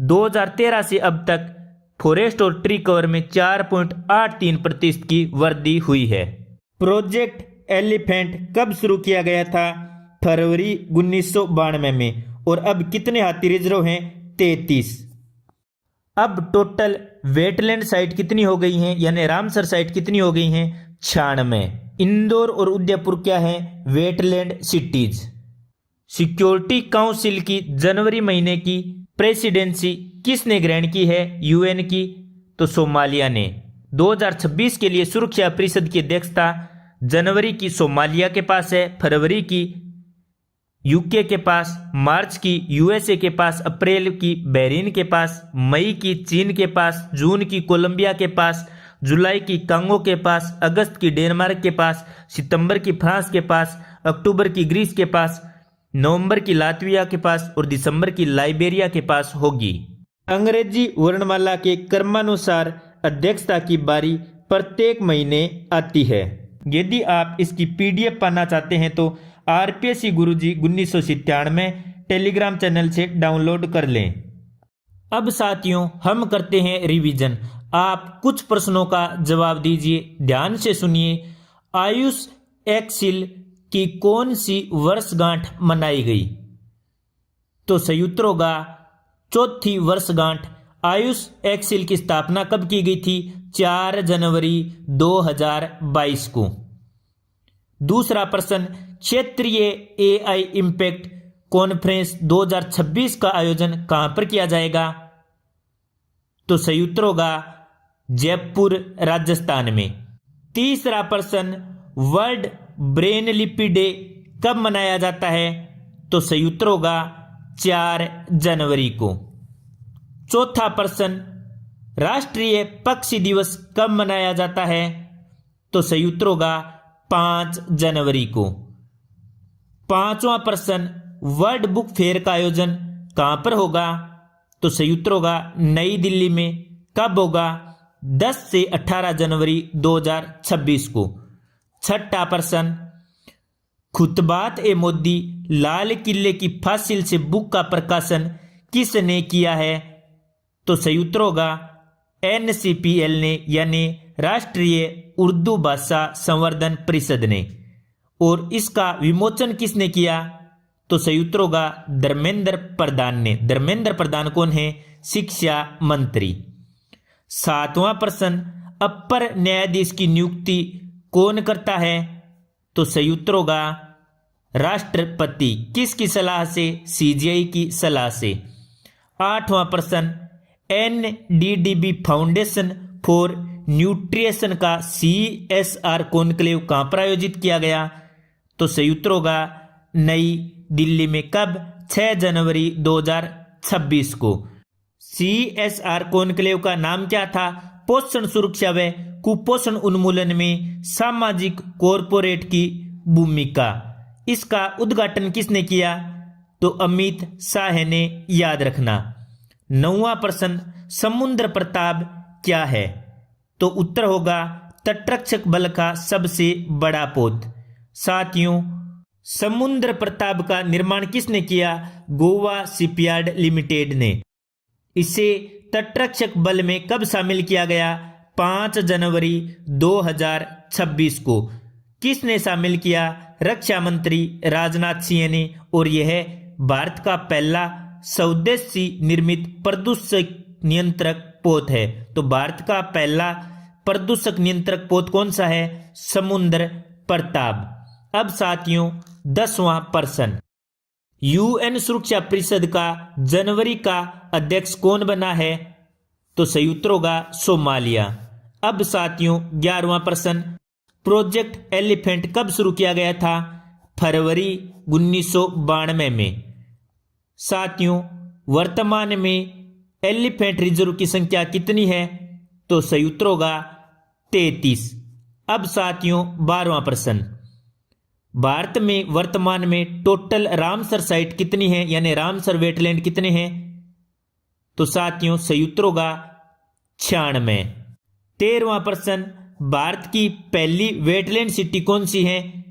S1: 2013 से अब तक फॉरेस्ट और ट्री कवर में 4.83% की वृद्धि हुई है। प्रोजेक्ट एलिफेंट कब शुरू किया गया था? फरवरी 1992 में। और अब कितने हाथी रिजर्व हैं? 33। अब टोटल वेटलैंड साइट कितनी हो गई हैं, यानी रामसर साइट कितनी हो गई हैं? 96। इंदौर और उदयपुर क्या है? Wetland cities. सिक्योरिटी काउंसिल की जनवरी महीने की प्रेसिडेंसी किसने ग्रहण की है? यूएन की। तो सोमालिया ने। 2026 के लिए सुरक्षा परिषद की अध्यक्षता जनवरी की सोमालिया के पास है, फरवरी की यूके के पास, मार्च की यूएसए के पास, अप्रैल की बहरीन के पास, मई की चीन के पास, जून की कोलंबिया के पास, जुलाई की कांगो के पास, अगस्त की डेनमार्क के पास, सितंबर की फ्रांस के पास, अक्टूबर की ग्रीस के पास, नवंबर की लातविया के पास और दिसंबर की लाइबेरिया के पास होगी। अंग्रेजी वर्णमाला के क्रमानुसार अध्यक्षता की बारी प्रत्येक महीने आती है। यदि आप इसकी पीडीएफ पाना चाहते हैं तो आरपीएससी गुरुजी 1997 टेलीग्राम चैनल से डाउनलोड कर लें। अब साथियों हम करते हैं रिवीजन। आप कुछ प्रश्नों का जवाब दीजिए, ध्यान से सुनिए। आयुष एक्सिल की कौन सी वर्षगांठ मनाई गई? तो सही उत्तर होगा चौथी वर्षगांठ। आयुष एक्सिल की स्थापना कब की गई थी? 4 जनवरी 2022 को। दूसरा प्रश्न, क्षेत्रीय एआई इम्पैक्ट कॉन्फ्रेंस 2026 का आयोजन कहां पर किया जाएगा? तो सही उत्तर होगा जयपुर, राजस्थान में। तीसरा प्रश्न, वर्ल्ड ब्रेन लिपि डे कब मनाया जाता है? तो सही उत्तर होगा 4 जनवरी को। चौथा प्रश्न, राष्ट्रीय पक्षी दिवस कब मनाया जाता है? तो सही उत्तर होगा 5 जनवरी को। पांचवां प्रश्न, वर्ल्ड बुक फेयर का आयोजन कहां पर होगा? तो सही उत्तर होगा नई दिल्ली में। कब होगा? 10 से 18 जनवरी 2026 को। छठा प्रश्न, खुतबात ए मोदी लाल किले की फासिल से बुक का प्रकाशन किसने किया है? तो सही उत्तर होगा एनसीपीएल ने, यानी राष्ट्रीय उर्दू भाषा संवर्धन परिषद ने। और इसका विमोचन किसने किया? तो सही उत्तर होगा धर्मेंद्र प्रधान ने। धर्मेंद्र प्रधान कौन है? शिक्षा मंत्री। सातवां प्रश्न, अपर न्यायाधीश की नियुक्ति कौन करता है? तो सही उत्तर होगा राष्ट्रपति। किसकी सलाह से? सीजीआई की सलाह से। आठवां प्रश्न, एनडीडीबी फाउंडेशन फॉर न्यूट्रिशन का CSR कॉन्क्लेव कहां पर आयोजित किया गया? तो सही उत्तर होगा नई दिल्ली में। कब? 6 जनवरी 2026 को। CSR कॉन्क्लेव का नाम क्या था? पोषण सुरक्षा व कुपोषण उन्मूलन में सामाजिक कॉरपोरेट की भूमिका। इसका उद्घाटन किसने किया? तो अमित शाह ने, याद रखना। 9वां प्रश्न, समुद्र प्रताप क्या है? तो उत्तर होगा तटरक्षक बल का सबसे बड़ा पोत। साथियों, समुद्र प्रताप का निर्माण किसने किया? गोवा शिपयार्ड लिमिटेड ने। इसे तटरक्षक बल में कब शामिल किया गया? 5 जनवरी 2026 को। किसने शामिल किया? रक्षा मंत्री राजनाथ सिंह ने। और यह भारत का पहला स्वदेशी निर्मित प्रदूषक नियंत्रक पोत है। तो भारत का पहला प्रदूषक नियंत्रक पोत कौन सा है? समुद्र प्रताप। अब साथियों 10वां प्रश्न, यूएन सुरक्षा परिषद का जनवरी का अध्यक्ष कौन बना है? तो सही उत्तर होगा सोमालिया। अब साथियों 11वां प्रश्न, प्रोजेक्ट एलिफेंट कब शुरू किया गया था? फरवरी 1992 में। साथियों, वर्तमान में एलिफेंट रिजर्व की संख्या कितनी है? तो सही उत्तर होगा 33। अब साथियों 12वां प्रश्न, भारत में वर्तमान में टोटल रामसर साइट कितनी है, यानी रामसर वेटलैंड कितने हैं? तो साथियों संयुक्त होगा 96। 13वां प्रश्न, भारत की पहली वेटलैंड सिटी कौन सी है?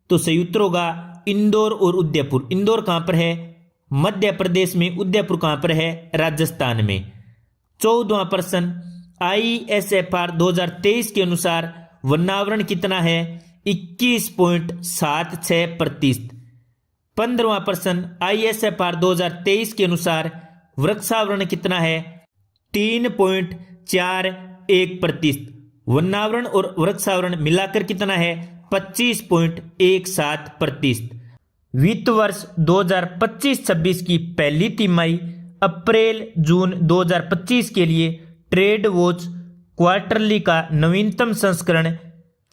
S1: तो संयुक्त होगा इंदौर और उदयपुर। इंदौर कहां पर है? मध्य प्रदेश में। उदयपुर कहां पर है? राजस्थान में। 14वां प्रश्न, ISFR 2023 के अनुसार वनावरण कितना है? 21.76%। 15वां प्रश्न, ISFR 2023 के अनुसार वृक्षावरण कितना है? 3.41%। वनावरण और वृक्षावरण मिलाकर कितना है? 25.17%। वित्त वर्ष 2025-26 की पहली तिमाही अप्रैल जून 2025 के लिए ट्रेड वॉच क्वार्टरली का नवीनतम संस्करण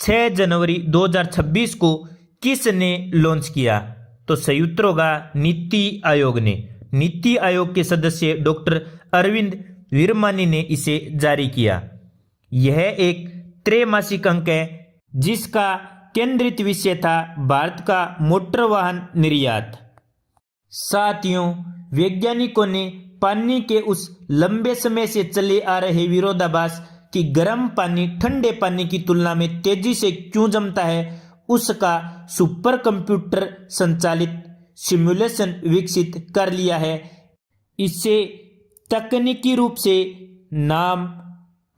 S1: 6 जनवरी 2026 को किसने लॉन्च किया? तो संयुक्त होगा नीति आयोग ने। नीति आयोग के सदस्य डॉक्टर अरविंद वीरमानी ने इसे जारी किया। यह एक त्रैमासिक अंक है जिसका केंद्रित विषय था भारत का मोटर वाहन निर्यात। साथियों, वैज्ञानिकों ने पानी के उस लंबे समय से चले आ रहे विरोधाभास कि गर्म पानी ठंडे पानी की तुलना में तेजी से क्यों जमता है उसका सुपर कंप्यूटर संचालित सिमुलेशन विकसित कर लिया है। इसे तकनीकी रूप से नाम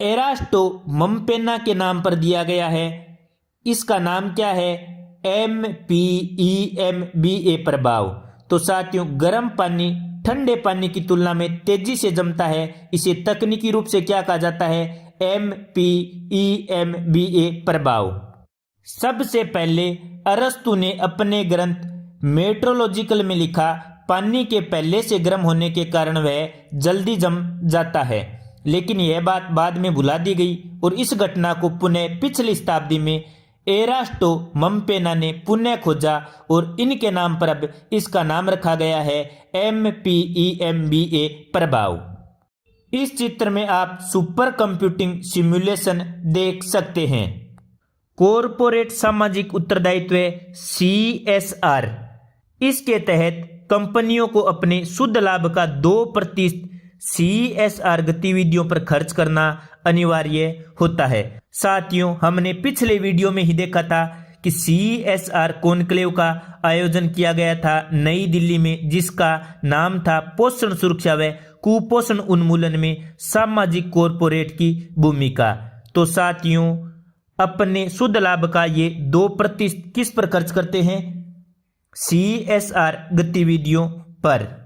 S1: एरास्टो मम्पेना के नाम पर दिया गया है। इसका नाम क्या है? MPEMBA प्रभाव। तो साथियों, गर्म पानी ठंडे पानी की तुलना में तेजी से जमता है। इसे तकनीकी रूप से क्या कहा जाता है? MPEMBA प्रभाव। सबसे पहले अरस्तु ने अपने ग्रंथ मेट्रोलॉजिकल में लिखा, पानी के पहले से गर्म होने के कारण वह जल्दी जम जाता है। लेकिन यह बात बाद में भुला दी गई और इस घटना को पुनः पिछली शताब्दी में एरास्टो मम्पेना ने पुनः खोजा और इनके नाम पर अब इसका नाम रखा गया है MPEMBA प्रभाव। इस चित्र में आप सुपर कंप्यूटिंग सिमुलेशन देख सकते हैं। कॉरपोरेट सामाजिक उत्तरदायित्व CSR, इसके तहत कंपनियों को अपने शुद्ध लाभ का 2% CSR गतिविधियों पर खर्च करना अनिवार्य होता है। साथियों, हमने पिछले वीडियो में ही देखा था कि CSR कॉन्क्लेव का आयोजन किया गया था नई दिल्ली में, जिसका नाम था पोषण सुरक्षा व कुपोषण उन्मूलन में सामाजिक कॉरपोरेट की भूमिका। तो साथियों, अपने शुद्ध लाभ का ये 2% किस पर खर्च करते हैं? CSR गतिविधियों पर।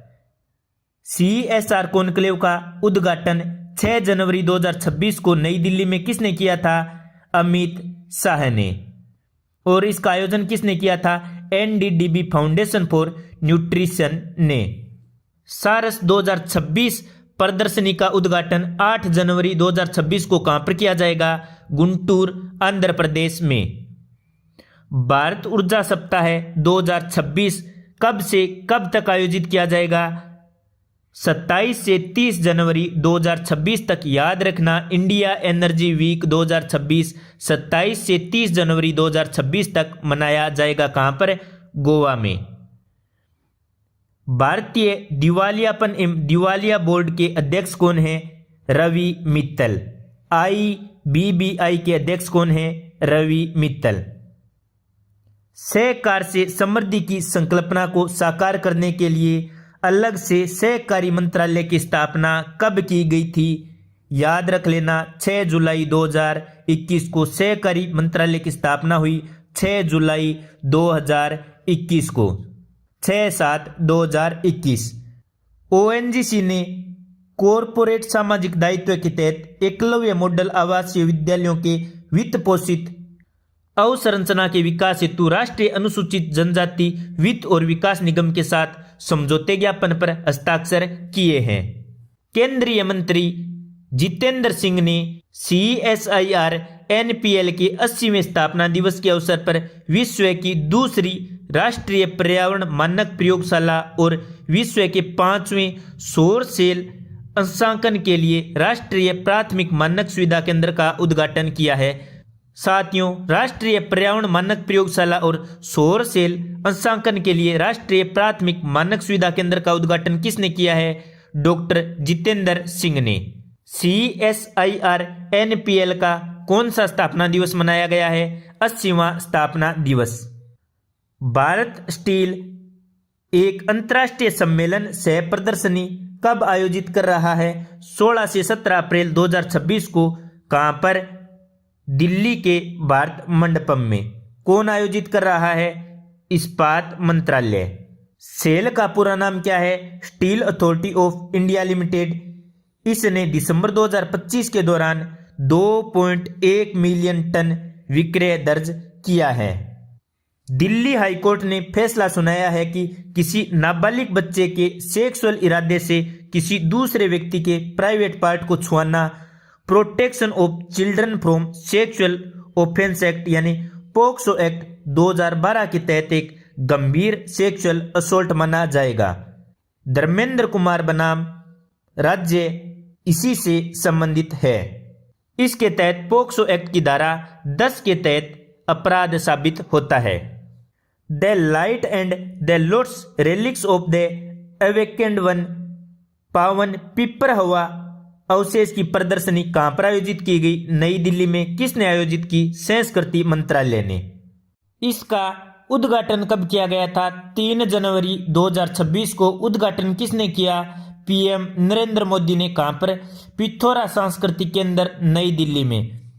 S1: CSR कॉन्क्लेव का उद्घाटन 6 जनवरी 2026 को नई दिल्ली में किसने किया था? अमित शाह ने। और इसका आयोजन किसने किया था? NDDB फाउंडेशन फॉर न्यूट्रिशन ने। सारस 2026 प्रदर्शनी का उद्घाटन 8 जनवरी 2026 को कहां पर किया जाएगा? गुंटूर, आंध्र प्रदेश में। भारत ऊर्जा सप्ताह 2026 कब से कब तक आयोजित किया जाएगा? 27 से 30 जनवरी 2026 तक। याद रखना, इंडिया एनर्जी वीक 2026 27 से 30 जनवरी 2026 तक मनाया जाएगा। कहां पर? गोवा में। भारतीय दिवालियापन एवं दिवालिया बोर्ड के अध्यक्ष कौन हैं? रवि मित्तल। IBBI के अध्यक्ष कौन हैं? रवि मित्तल। सहकार से समृद्धि की संकल्पना को साकार करने के लिए अलग से सहकारी मंत्रालय की स्थापना कब की गई थी? याद रख लेना, 6 जुलाई 2021 को सहकारी मंत्रालय की स्थापना हुई। 6 जुलाई 2021 को, 6/7/2021। ONGC ने कॉरपोरेट सामाजिक दायित्व के तहत एकलव्य मॉडल आवासीय विद्यालयों के वित्त पोषित अवसंरचना के विकास हेतु राष्ट्रीय अनुसूचित जनजाति वित्त और विकास निगम के साथ समझौते ज्ञापन पर हस्ताक्षर किए हैं। केंद्रीय मंत्री जितेंद्र सिंह ने CSIR NPL के 80वें स्थापना दिवस के अवसर पर विश्व की दूसरी राष्ट्रीय पर्यावरण मानक प्रयोगशाला और विश्व के 5वें सौर सेल अंशांकन के लिए राष्ट्रीय प्राथमिक मानक सुविधा केंद्र का उद्घाटन किया है। साथियों, राष्ट्रीय पर्यावरण मानक प्रयोगशाला और सौर सेल अंशांकन के लिए राष्ट्रीय प्राथमिक मानक सुविधा केंद्र का उद्घाटन किसने किया है? डॉक्टर जितेंद्र सिंह ने। CSIR NPL का कौन सा स्थापना दिवस मनाया गया है? 80वां स्थापना दिवस। भारत स्टील एक अंतर्राष्ट्रीय सम्मेलन सह प्रदर्शनी कब आयोजित कर रहा है? 16 से 17 अप्रैल 2026 को। कहां पर? दिल्ली के भारत मंडपम में। कौन आयोजित कर रहा है? इस्पात मंत्रालय। सेल का पूरा नाम क्या है? Steel authority of India limited. इसने दिसंबर 2025 के दौरान 2.1 मिलियन टन विक्रय दर्ज किया है। दिल्ली हाईकोर्ट ने फैसला सुनाया है कि किसी नाबालिग बच्चे के सेक्सुअल इरादे से किसी दूसरे व्यक्ति के प्राइवेट पार्ट को छुआना protection of children from sexual offence act यानी पोक्सो एक्ट 2012 के तहत एक गंभीर सेक्सुअल असोल्ट माना जाएगा। धर्मेंद्र कुमार बनाम राज्य इसी से संबंधित है। इसके तहत पोक्सो एक्ट की धारा 10 के तहत अपराध साबित होता है। The light and the lord's relics of the awakened one पावन पिपरहवा अवशेष की प्रदर्शनी कहां पर आयोजित की गई? नई दिल्ली में। किसने आयोजित की? संस्कृति मंत्रालय ने। इसका उद्घाटन कब किया गया था? 3 जनवरी 2026 को। उद्घाटन किसने किया? PM नरेंद्र मोदी ने। कहां पर? पिथौरा सांस्कृतिक केंद्र, नई दिल्ली में।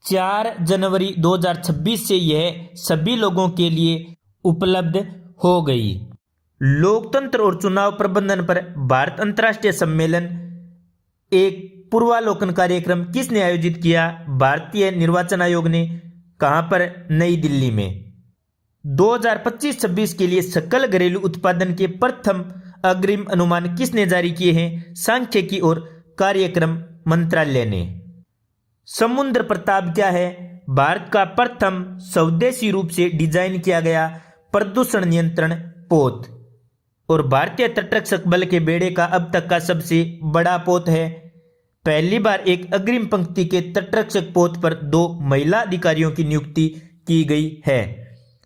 S1: 4 जनवरी 2026 से यह सभी लोगों के लिए उपलब्ध हो गई। लोकतंत्र और चुनाव प्रबंधन पर भारत अंतर्राष्ट्रीय सम्मेलन एक पूर्वालोकन कार्यक्रम किसने आयोजित किया? भारतीय निर्वाचन आयोग ने। कहां पर? नई दिल्ली में। 2025-26 के लिए सकल घरेलू उत्पादन के प्रथम अग्रिम अनुमान किसने जारी किए हैं? सांख्यिकी और कार्यक्रम मंत्रालय ने। समुद्र प्रताप क्या है? भारत का प्रथम स्वदेशी रूप से डिजाइन किया गया प्रदूषण नियंत्रण पोत और भारतीय तटरक्षक बल के बेड़े का अब तक का सबसे बड़ा पोत है। पहली बार एक अग्रिम पंक्ति के तटरक्षक पोत पर 2 महिला अधिकारियों की नियुक्ति की गई है।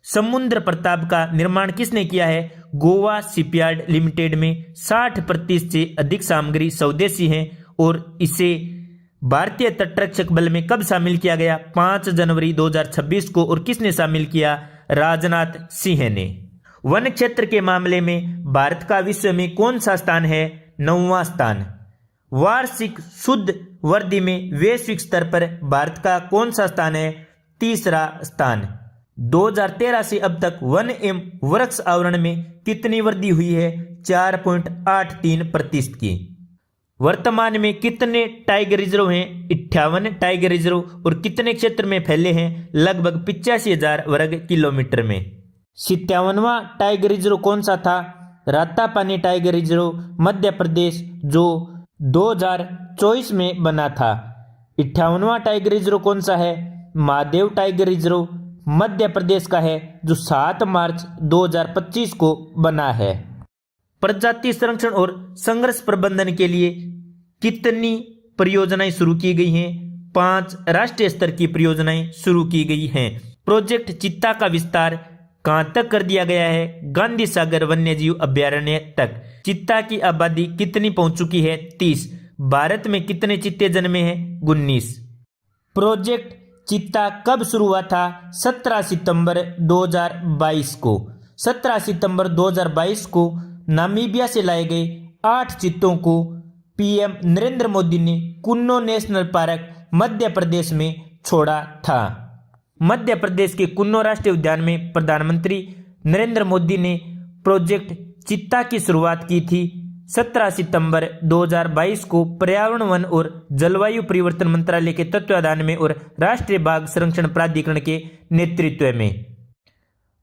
S1: समुद्र प्रताप का निर्माण किसने किया है? गोवा शिपयार्ड लिमिटेड में। 60% से अधिक सामग्री स्वदेशी है और इसे भारतीय तटरक्षक बल में कब शामिल किया गया? 5 जनवरी 2026 को। और किसने शामिल किया? राजनाथ सिंह ने। वन क्षेत्र के मामले में भारत का विश्व में कौन सा स्थान है? 9वां स्थान। वार्षिक शुद्ध वृद्धि में वैश्विक स्तर पर भारत का कौन सा स्थान है? 3रा स्थान। 2013 से अब तक वन एवं वृक्ष आवरण में कितनी वृद्धि हुई है? 4.83% की। वर्तमान में कितने टाइगर रिजर्व हैं? 58 टाइगर रिजर्व। और कितने क्षेत्र में फैले हैं? लगभग 85,000 वर्ग किलोमीटर में। 57वां टाइगर रिजर्व कौन सा था? रातापानी टाइगर रिजर्व, मध्य प्रदेश, जो 2024 में बना था। 58वां टाइगर रिजर्व कौन सा है? महादेव टाइगर रिजर्व, मध्य प्रदेश का है, जो 7 मार्च 2025 को बना है। प्रजाति संरक्षण और संघर्ष प्रबंधन के लिए कितनी परियोजनाएं शुरू की गई हैं? 5 राष्ट्रीय स्तर की परियोजनाएं शुरू की गई हैं। प्रोजेक्ट चित्ता का विस्तार कहां तक कर दिया गया है? गांधी सागर वन्यजीव अभ्यारण्य तक। चित्ता की आबादी कितनी पहुंच चुकी है? 30। भारत में कितने चित्ते जन्मे हैं? 19। प्रोजेक्ट चित्ता कब शुरू हुआ था? 17 सितंबर 2022 को। 17 सितंबर 2022 को नामीबिया से लाए गए 8 चित्तों को PM नरेंद्र मोदी ने कुन्नो नेशनल पार्क मध्य प्रदेश में छोड़ा था। मध्य प्रदेश के कुन्नो राष्ट्रीय उद्यान में प्रधानमंत्री नरेंद्र मोदी ने प्रोजेक्ट चित्ता की शुरुआत की थी। 17 सितंबर 2022 को पर्यावरण, वन और जलवायु परिवर्तन मंत्रालय के तत्वावधान में और राष्ट्रीय बाघ संरक्षण प्राधिकरण के नेतृत्व में।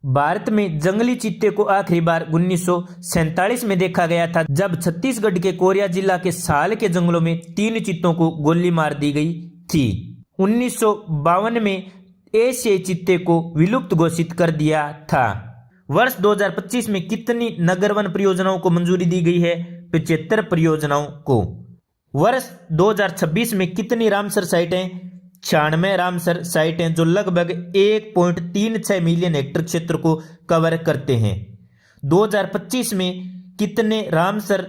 S1: भारत में जंगली चीते को आखिरी बार 1947 में देखा गया था, जब छत्तीसगढ़ के कोरिया जिला के साल के जंगलों में 3 चीतों को गोली मार दी गई थी। 1952 में एशियाई चीते को विलुप्त घोषित कर दिया था। वर्ष 2025 में कितनी नगर वन परियोजनाओं को मंजूरी दी गई है? 75 परियोजनाओं को। वर्ष 2026 में कितनी रामसर साइटें? 96 रामसर साइटें, जो लगभग 1.36 मिलियन हेक्टेयर क्षेत्र को कवर करते हैं। 2025 में कितने रामसर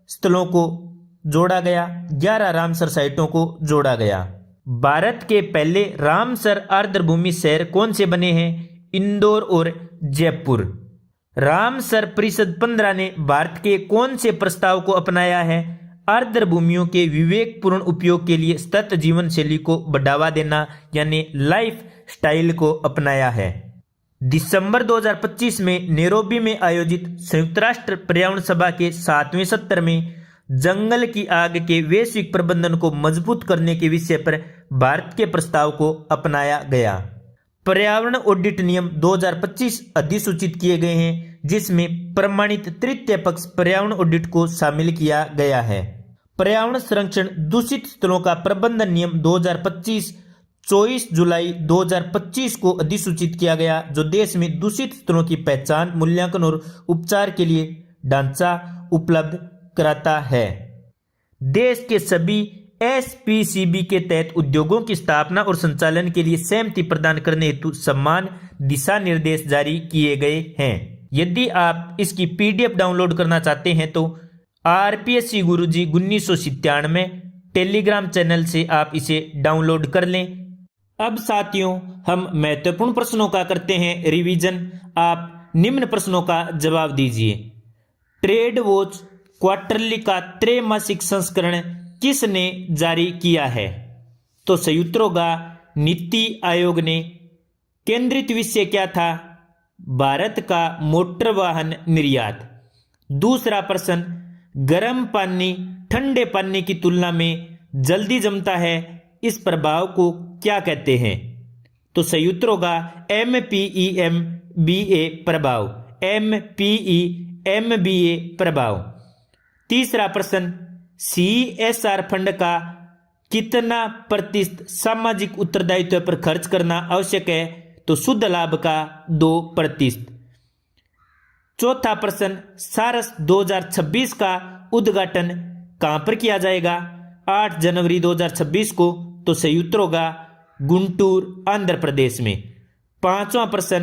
S1: स्थलों को जोड़ा गया, 11 रामसर साइटों को जोड़ा गया। भारत के पहले रामसर आर्द्रभूमि शहर कौन से बने हैं? इंदौर और जयपुर। रामसर परिषद 15 ने भारत के कौन से प्रस्ताव को अपनाया है? आर्द्रभूमियों के विवेकपूर्ण उपयोग के लिए सतत जीवन शैली को बढ़ावा देना यानी लाइफ स्टाइल को अपनाया है। दिसंबर 2025 में नैरोबी में आयोजित संयुक्त राष्ट्र पर्यावरण सभा के 7वें सत्र में जंगल की आग के वैश्विक प्रबंधन को मजबूत करने के विषय पर भारत के प्रस्ताव को अपनाया गया। पर्यावरण ऑडिट नियम 2025 अधिसूचित किए गए हैं, जिसमें प्रमाणित तृतीय पक्ष पर्यावरण ऑडिट को शामिल किया गया है। पर्यावरण संरक्षण दूषित स्थलों का प्रबंधन नियम 2025 24 जुलाई 2025 को अधिसूचित किया गया, जो देश में दूषित स्थलों की पहचान, मूल्यांकन और उपचार के लिए ढांचा उपलब्ध कराता है। देश के सभी एसपीसीबी के तहत उद्योगों की स्थापना और संचालन के लिए सहमति प्रदान करने हेतु समान दिशा निर्देश जारी किए गए हैं। यदि आप इसकी पीडीएफ डाउनलोड करना चाहते हैं तो आरपीएससी गुरुजी 1997 टेलीग्राम चैनल से आप इसे डाउनलोड कर लें। अब साथियों, हम महत्वपूर्ण प्रश्नों का करते हैं रिवीजन। आप निम्न प्रश्नों का जवाब दीजिए। ट्रेड वॉच क्वार्टरली का त्रैमासिक संस्करण किसने जारी किया है? तो सही उत्तर होगा नीति आयोग ने। केंद्रित विषय क्या था? भारत का मोटर वाहन निर्यात। दूसरा प्रश्न, गर्म पानी ठंडे पानी की तुलना में जल्दी जमता है, इस प्रभाव को क्या कहते हैं? तो सही उत्तर होगा MPEMBA प्रभाव। MPEMBA प्रभाव। तीसरा प्रश्न, CSR फंड का कितना प्रतिशत सामाजिक उत्तरदायित्व पर खर्च करना आवश्यक है? तो शुद्ध लाभ का 2%। चौथा प्रश्न, सारस 2026 का उद्घाटन कहां पर किया जाएगा? 8 जनवरी 2026 को। तो सही उत्तर होगा गुंटूर, आंध्र प्रदेश में। पांचवा प्रश्न,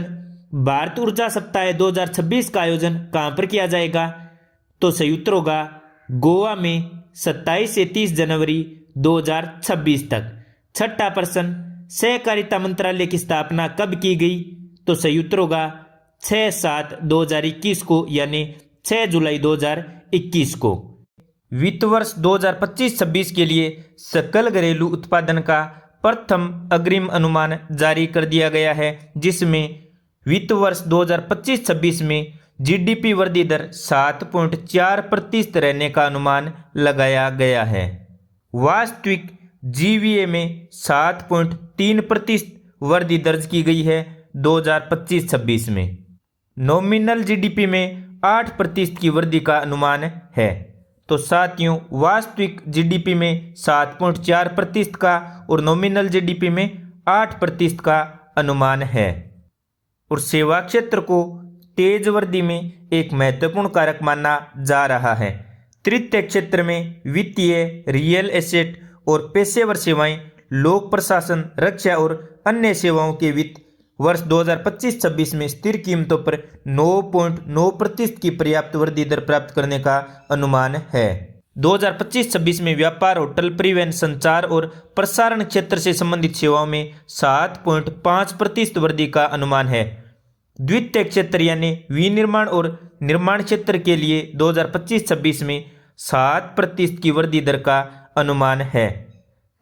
S1: भारत ऊर्जा सप्ताह 2026 का आयोजन कहां पर किया जाएगा? तो सही उत्तर होगा गोवा में 27 से 30 जनवरी 2026 तक। छठा प्रश्न, सहकारिता मंत्रालय की स्थापना कब की गई? तो सही उत्तर होगा 6/7/2021 को, यानी 6 जुलाई 2021 को। वित्त वर्ष 2025-26 के लिए सकल घरेलू उत्पादन का प्रथम अग्रिम अनुमान जारी कर दिया गया है, जिसमें वित्त वर्ष 2025-26 में जीडीपी वृद्धि दर 7.4% रहने का अनुमान लगाया गया है। वास्तविक जीवीए में 7.3% वृद्धि दर्ज की गई है 2025-26 में। नॉमिनल जीडीपी में 8% की वृद्धि का अनुमान है। तो साथियों, वास्तविक जीडीपी में 7.4% का और नॉमिनल जीडीपी में 8% का अनुमान है। और सेवा क्षेत्र को तेज वृद्धि में एक महत्वपूर्ण कारक माना जा रहा है। तृतीय क्षेत्र में वित्तीय, रियल एस्टेट और पेशेवर सेवाएं, लोक प्रशासन, रक्षा और अन्य सेवाओं के वित्त वर्ष 2025-26 में स्थिर कीमतों पर 9.9% की पर्याप्त वृद्धि दर प्राप्त करने का अनुमान है। 2025-26 में व्यापार, होटल, परिवहन, संचार और प्रसारण क्षेत्र से संबंधित सेवाओं में 7.5% वृद्धि का अनुमान है। द्वितीय क्षेत्र यानी विनिर्माण और निर्माण क्षेत्र के लिए 2025-26 में 7% की वृद्धि दर का अनुमान है।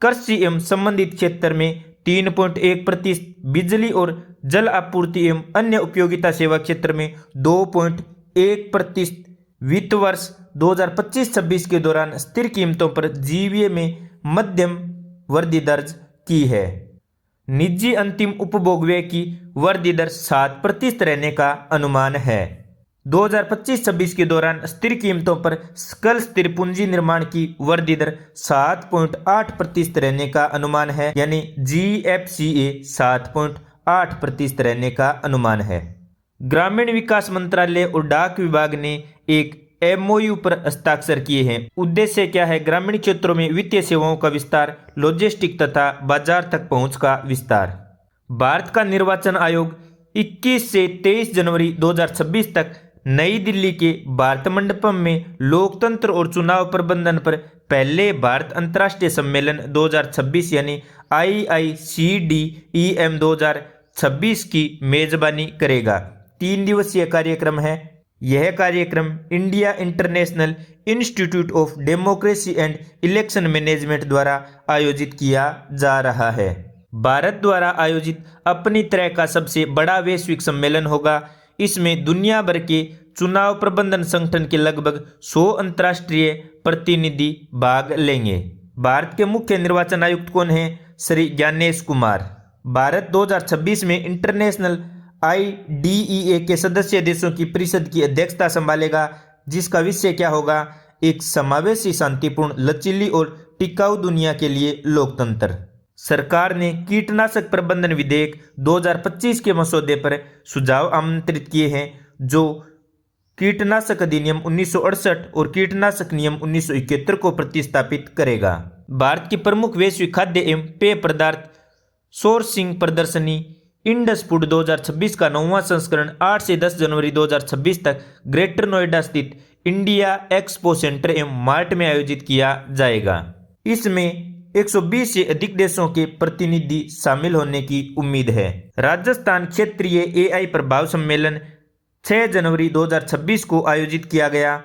S1: कृषि एवं संबंधित क्षेत्र में 3.1%, बिजली और जल आपूर्ति एवं अन्य उपयोगिता सेवा क्षेत्र में 2.1%। वित्त वर्ष 2025-26 के दौरान स्थिर कीमतों पर जीवीए में मध्यम वृद्धि दर्ज की है। निजी अंतिम उपभोग व्यय की वृद्धि दर 7% रहने का अनुमान है। 2025-26 के दौरान स्थिर कीमतों पर सकल स्थिर पूंजी निर्माण की वृद्धि दर 7.8% रहने का अनुमान है, यानी GFCA 7.8% रहने का अनुमान है। ग्रामीण विकास मंत्रालय और डाक विभाग ने एक MOU पर हस्ताक्षर किए हैं। उद्देश्य क्या है? ग्रामीण क्षेत्रों में वित्तीय सेवाओं का विस्तार, लॉजिस्टिक तथा बाजार तक पहुंच का विस्तार। भारत का निर्वाचन आयोग 21 से 23 जनवरी 2026 तक नई दिल्ली के भारत मंडपम में लोकतंत्र और चुनाव प्रबंधन पर पहले भारत अंतर्राष्ट्रीय सम्मेलन 2026 यानी IICDEM 2026 की मेजबानी करेगा। 3 दिवसीय कार्यक्रम है। यह कार्यक्रम India international institute of democracy and election management द्वारा आयोजित किया जा रहा है। भारत द्वारा आयोजित अपनी तरह का सबसे बड़ा वैश्विक सम्मेलन होगा। इसमें दुनिया भर के चुनाव प्रबंधन संगठन के लगभग 100 अंतर्राष्ट्रीय प्रतिनिधि भाग लेंगे। भारत के मुख्य निर्वाचन आयुक्त कौन हैं? श्री ज्ञानेश कुमार। भारत 2026 में इंटरनेशनल IDEA के सदस्य देशों की परिषद की अध्यक्षता संभालेगा, जिसका विषय क्या होगा? एक समावेशी, शांतिपूर्ण, लचीली और टिकाऊ दुनिया के लिए लोकतंत्र। सरकार ने कीटनाशक प्रबंधन विधेयक 2025 के मसौदे पर सुझाव आमंत्रित किए हैं, जो कीटनाशक अधिनियम 1968 और कीटनाशक नियम 1971 को प्रतिस्थापित करेगा। भारत की प्रमुख वैश्विक खाद्य एवं पेय पदार्थ सोर्सिंग प्रदर्शनी इंडस फूड 2026 का 9वां संस्करण 8 से 10 जनवरी 2026 तक ग्रेटर नोएडा स्थित इंडिया एक्सपो सेंटर एवं मार्ट में आयोजित किया जाएगा। इसमें 120 से अधिक देशों के प्रतिनिधि शामिल होने की उम्मीद है। राजस्थान क्षेत्रीय AI प्रभाव सम्मेलन 6 जनवरी 2026 को आयोजित किया गया।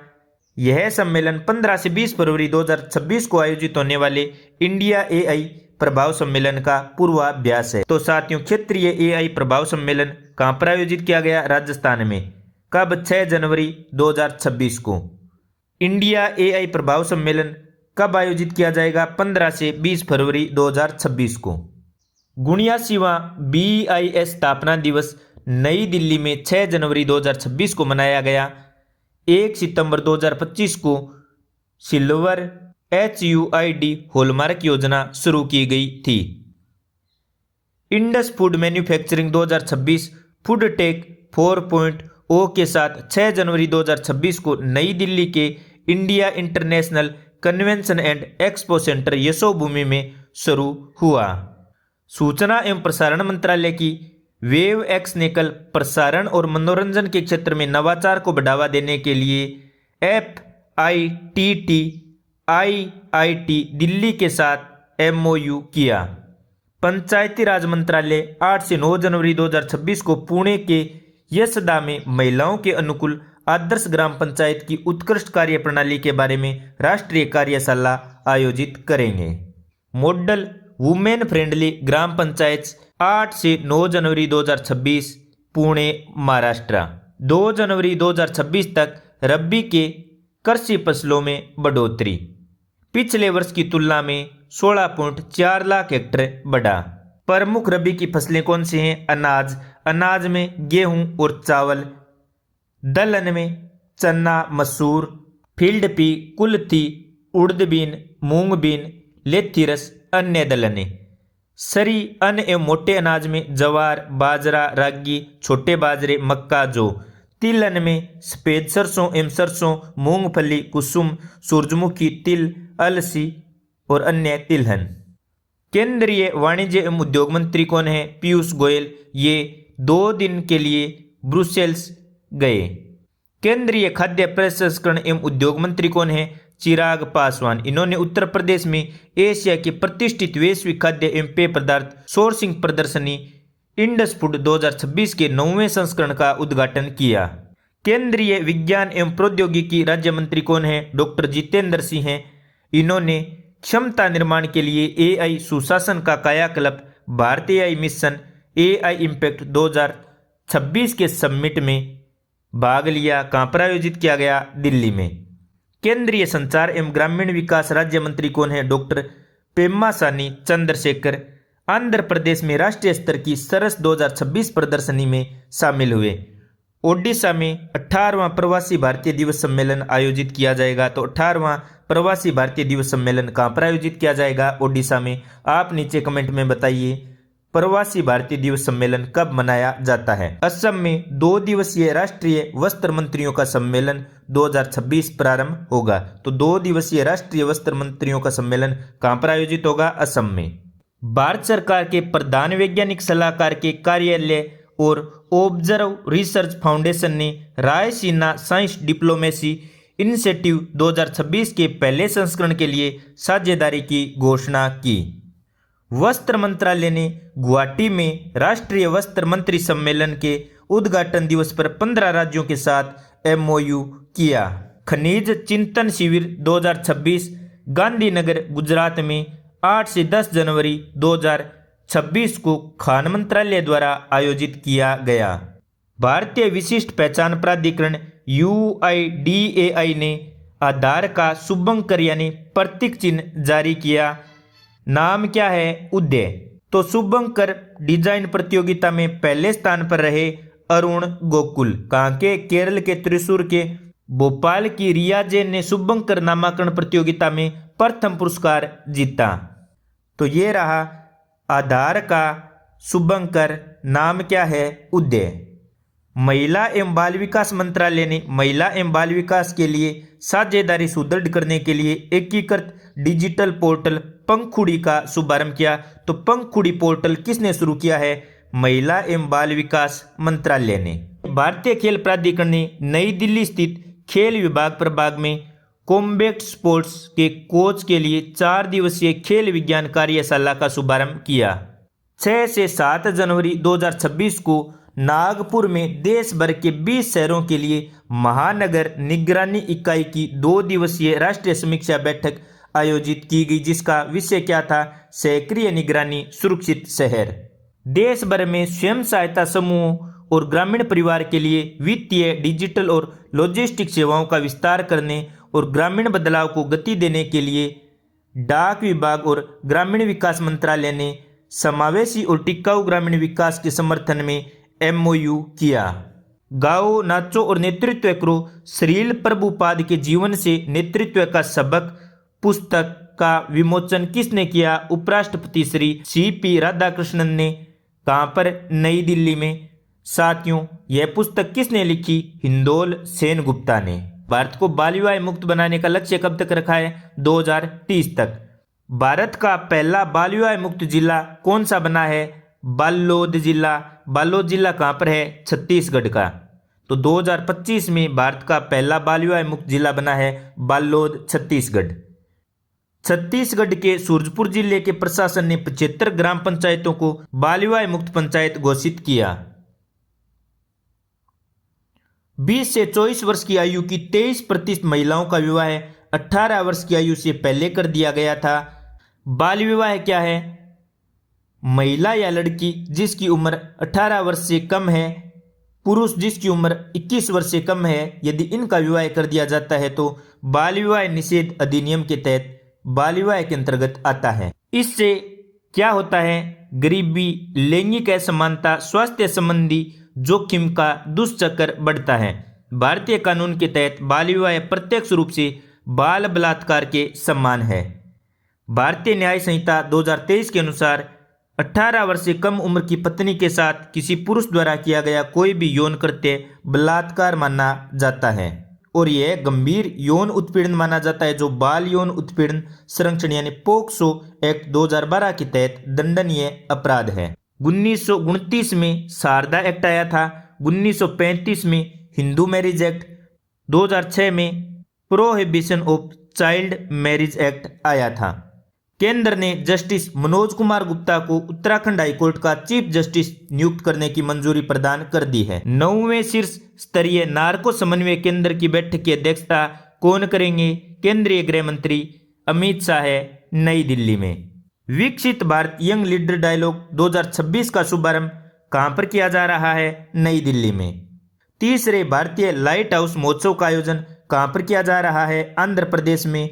S1: यह सम्मेलन 15 से 20 फरवरी 2026 को आयोजित होने वाले इंडिया AI प्रभाव सम्मेलन का पूर्वाभ्यास है। तो साथियों, क्षेत्रीय AI प्रभाव सम्मेलन कहाँ पर आयोजित किया गया? राजस्थान में। कब? 6 जनवरी 2026 को। इंडिया AI प्रभाव सम्मेलन कब आयोजित किया जाएगा? 15 से 20 फरवरी 2026 को। 79वां BIS स्थापना दिवस नई दिल्ली में 6 जनवरी 2026 को मनाया गया। 1 सितंबर 2025 को सिल्वर HUID हॉलमार्क योजना शुरू की गई थी। Indus food manufacturing 2026 food tech 4.0 के साथ 6 जनवरी 2026 को नई दिल्ली के India international convention and expo centre Yashobhoomi में शुरू हुआ। सूचना एवं प्रसारण मंत्रालय की वेव एक्स ने कल प्रसारण और मनोरंजन के क्षेत्र में नवाचार को बढ़ावा देने के लिए FITT IIT दिल्ली के साथ MOU किया। पंचायती राज मंत्रालय 8 से 9 जनवरी 2026 को पुणे के यशदा में महिलाओं के अनुकूल आदर्श ग्राम पंचायत की उत्कृष्ट कार्य प्रणाली के बारे में राष्ट्रीय कार्यशाला आयोजित करेंगे। मॉडल वुमेन फ्रेंडली ग्राम पंचायत 8 से 9 जनवरी 2026 पुणे महाराष्ट्र। 2 जनवरी 2026 तक रबी के कृषि फसलों में बढ़ोतरी पिछले वर्ष की तुलना में 16.4 लाख हेक्टेयर बढ़ा। प्रमुख रबी की फसलें कौन सी हैं? अनाज में गेहूं और चावल, दलहन में चना, मसूर, फील्ड पी, कुल्थी, उड़द बीन, मूंग बीन, लेथिरस, अन्य दलहनें। सरी अन्न एवं मोटे अनाज में जवार, बाजरा, रागी, छोटे बाजरे, मक्का, जौ। तिलहन में सफेद सरसों एवं सरसों, मूंगफली, कुसुम, सूरजमुखी, तिल, अलसी और अन्य तिलहन। केंद्रीय वाणिज्य एवं उद्योग मंत्री कौन है? पीयूष गोयल। ये 2 दिन के लिए ब्रुसेल्स गए। केंद्रीय खाद्य प्रसंस्करण एवं उद्योग मंत्री कौन है? चिराग पासवान। इन्होंने उत्तर प्रदेश में एशिया की प्रतिष्ठित वैश्विक खाद्य एवं पेय पदार्थ सोर्सिंग प्रदर्शनी इंडस फूड 2026 के 9वें संस्करण का उद्घाटन किया। केंद्रीय विज्ञान एवं प्रौद्योगिकी राज्य मंत्री कौन है? डॉक्टर जितेंद्र सिंह हैं। इन्होंने क्षमता निर्माण के लिए AI सुशासन का कायाकल्प भारतीय AI मिशन AI इम्पैक्ट 2026 के समिट में भाग लिया। कहाँ पर आयोजित किया गया? दिल्ली में। केंद्रीय संचार एवं ग्रामीण विकास राज्य मंत्री कौन है? डॉक्टर पेम्मासानी चंद्रशेखर आंध्र प्रदेश में राष्ट्रीय स्तर की सरस 2026 प्रदर्शनी में शामिल हुए। ओडिशा में 18वां प्रवासी भारतीय दिवस सम्मेलन आयोजित किया जाएगा। तो 18वां प्रवासी भारतीय दिवस सम्मेलन कहाँ पर आयोजित किया जाएगा? ओडिशा में। आप नीचे कमेंट में बताइए प्रवासी भारतीय दिवस सम्मेलन कब मनाया जाता है। असम में 2 दिवसीय राष्ट्रीय वस्त्र मंत्रियों का सम्मेलन 2026 प्रारंभ होगा। तो 2 दिवसीय राष्ट्रीय वस्त्र मंत्रियों का सम्मेलन कहाँ पर आयोजित होगा? असम में। भारत सरकार के प्रधान वैज्ञानिक सलाहकार के कार्यालय और ऑब्जर्व रिसर्च फाउंडेशन ने रायसीना साइंस डिप्लोमेसी इनिशिएटिव 2026 के पहले संस्करण के लिए साझेदारी की घोषणा की। वस्त्र मंत्रालय ने गुवाहाटी में राष्ट्रीय वस्त्र मंत्री सम्मेलन के उद्घाटन दिवस पर 15 राज्यों के साथ MOU किया। खनिज चिंतन शिविर 2026 गांधीनगर गुजरात में 8 से 10 जनवरी 2026 को खान मंत्रालय द्वारा आयोजित किया गया। भारतीय विशिष्ट पहचान प्राधिकरण UIDAI ने आधार का शुभंकर यानी प्रतीक चिन्ह जारी किया। नाम क्या है? उदय। तो शुभंकर डिजाइन प्रतियोगिता में पहले स्थान पर रहे अरुण गोकुल। कहाँ के? केरल के त्रिशूर के। भोपाल की रिया जैन ने शुभंकर नामांकन प्रतियोगिता में प्रथम पुरस्कार जीता। तो ये रहा आधार का शुभंकर, नाम क्या है? उदय। महिला एवं बाल विकास मंत्रालय ने महिला एवं बाल विकास के लिए साझेदारी सुदृढ़ करने के लिए एकीकृत डिजिटल पोर्टल पंखुड़ी का शुभारंभ किया। तो पंखुड़ी पोर्टल किसने शुरू किया है? महिला एवं बाल विकास मंत्रालय ने। भारतीय खेल प्राधिकरण ने नई दिल्ली स्थित खेल विभाग प्रभाग में कॉम्बैट स्पोर्ट्स के कोच के लिए 4 दिवसीय खेल विज्ञान कार्यशाला का शुभारंभ किया। 6 से 7 जनवरी 2026 को नागपुर में देश भर के 20 शहरों के लिए महानगर निगरानी इकाई की 2 दिवसीय राष्ट्रीय समीक्षा बैठक आयोजित की गई, जिसका विषय क्या था? सहक्रिय निगरानी सुरक्षित शहर। देश भर में स्वयं सहायता समूहों और ग्रामीण परिवार के लिए वित्तीय, डिजिटल और लॉजिस्टिक सेवाओं का विस्तार करने और ग्रामीण बदलाव को गति देने के लिए डाक विभाग और ग्रामीण विकास मंत्रालय ने समावेशी और टिकाऊ ग्रामीण विकास के समर्थन में MOU किया। गाओ, नाचो और नेतृत्व करो, श्रील प्रभुपाद के जीवन से नेतृत्व का सबक पुस्तक का विमोचन किसने किया? उपराष्ट्रपति श्री CP राधाकृष्णन ने। कहाँ पर? नई दिल्ली में। साथियों, यह पुस्तक किसने लिखी? हिंदोल सेन गुप्ता ने। भारत को बाल विवाह मुक्त बनाने का लक्ष्य कब तक रखा है? 2030 तक। भारत का पहला बाल विवाह मुक्त जिला कौन सा बना है? बालोद जिला। बालोद जिला कहाँ पर है? छत्तीसगढ़ का। तो 2025 में भारत का पहला बाल विवाह मुक्त जिला बना है बालोद, छत्तीसगढ़। छत्तीसगढ़ के सूरजपुर जिले के प्रशासन ने 75 ग्राम पंचायतों को बाल विवाह मुक्त पंचायत घोषित किया। 20 से 24 वर्ष की आयु की 23% महिलाओं का विवाह 18 वर्ष की आयु से पहले कर दिया गया था। बाल विवाह क्या है? महिला या लड़की जिसकी उम्र 18 वर्ष से कम है, पुरुष जिसकी उम्र 21 वर्ष से कम है, यदि इनका विवाह कर दिया जाता है तो बाल विवाह निषेध अधिनियम के तहत बाल विवाह के अंतर्गत आता है। इससे क्या होता है? गरीबी, लैंगिक असमानता, स्वास्थ्य संबंधी जोखिम का दुष्चक्र बढ़ता है। भारतीय कानून के तहत बाल विवाह प्रत्यक्ष रूप से बाल बलात्कार के समान है। भारतीय न्याय संहिता 2023 के अनुसार 18 वर्ष से कम उम्र की पत्नी के साथ किसी पुरुष द्वारा किया गया कोई भी यौन कृत्य बलात्कार माना जाता है और यह गंभीर यौन उत्पीड़न माना जाता है, जो बाल यौन उत्पीड़न संरक्षण यानी पोक्सो एक्ट 2012 के तहत दंडनीय अपराध है। 1929 में शारदा एक्ट आया था। 1935 में हिंदू मैरिज एक्ट। 2006 में prohibition of child marriage act आया था। केंद्र ने जस्टिस मनोज कुमार गुप्ता को उत्तराखंड हाईकोर्ट का चीफ जस्टिस नियुक्त करने की मंजूरी प्रदान कर दी है। 9वें शीर्ष स्तरीय नार्को समन्वय केंद्र की बैठक की अध्यक्षता कौन करेंगे? केंद्रीय गृह मंत्री अमित शाह है, नई दिल्ली में। विकसित भारत यंग लीडर डायलॉग 2026 का शुभारंभ कहां पर किया जा रहा है? नई दिल्ली में। तीसरे भारतीय लाइट हाउस महोत्सव का आयोजन कहां पर किया जा रहा है? आंध्र प्रदेश में।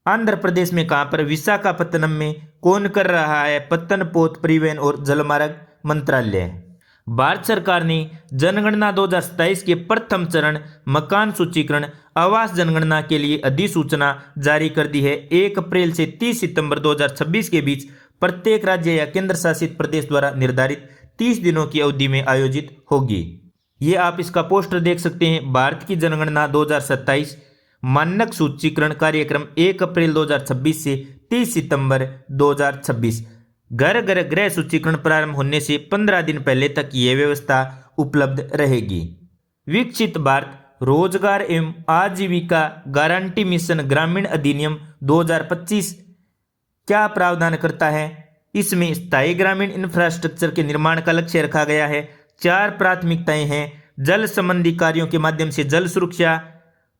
S1: आंध्र प्रदेश में कहां पर? विशाखापत्तनम में। कौन कर रहा है? पत्तनपोत परिवहन और जलमार्ग मंत्रालय। भारत सरकार ने जनगणना 2027 के प्रथम चरण मकान सूचीकरण आवास जनगणना के लिए अधिसूचना जारी कर दी है। 1 अप्रैल से 30 सितंबर 2026 के बीच प्रत्येक राज्य या केंद्र शासित प्रदेश द्वारा निर्धारित 30 दिनों की अवधि में आयोजित होगी। ये आप इसका पोस्टर देख सकते हैं। भारत की जनगणना 2027 मानक सूचीकरण कार्यक्रम 1 अप्रैल 2026 से 30 सितंबर 2026। घर घर गृह सूचीकरण प्रारंभ होने से 15 दिन पहले तक यह व्यवस्था उपलब्ध रहेगी। विकसित भारत रोजगार एवं आजीविका गारंटी मिशन ग्रामीण अधिनियम 2025 क्या प्रावधान करता है? इसमें स्थायी ग्रामीण इंफ्रास्ट्रक्चर के निर्माण का लक्ष्य रखा गया है। 4 प्राथमिकताएं हैं। जल संबंधी कार्यों के माध्यम से जल सुरक्षा,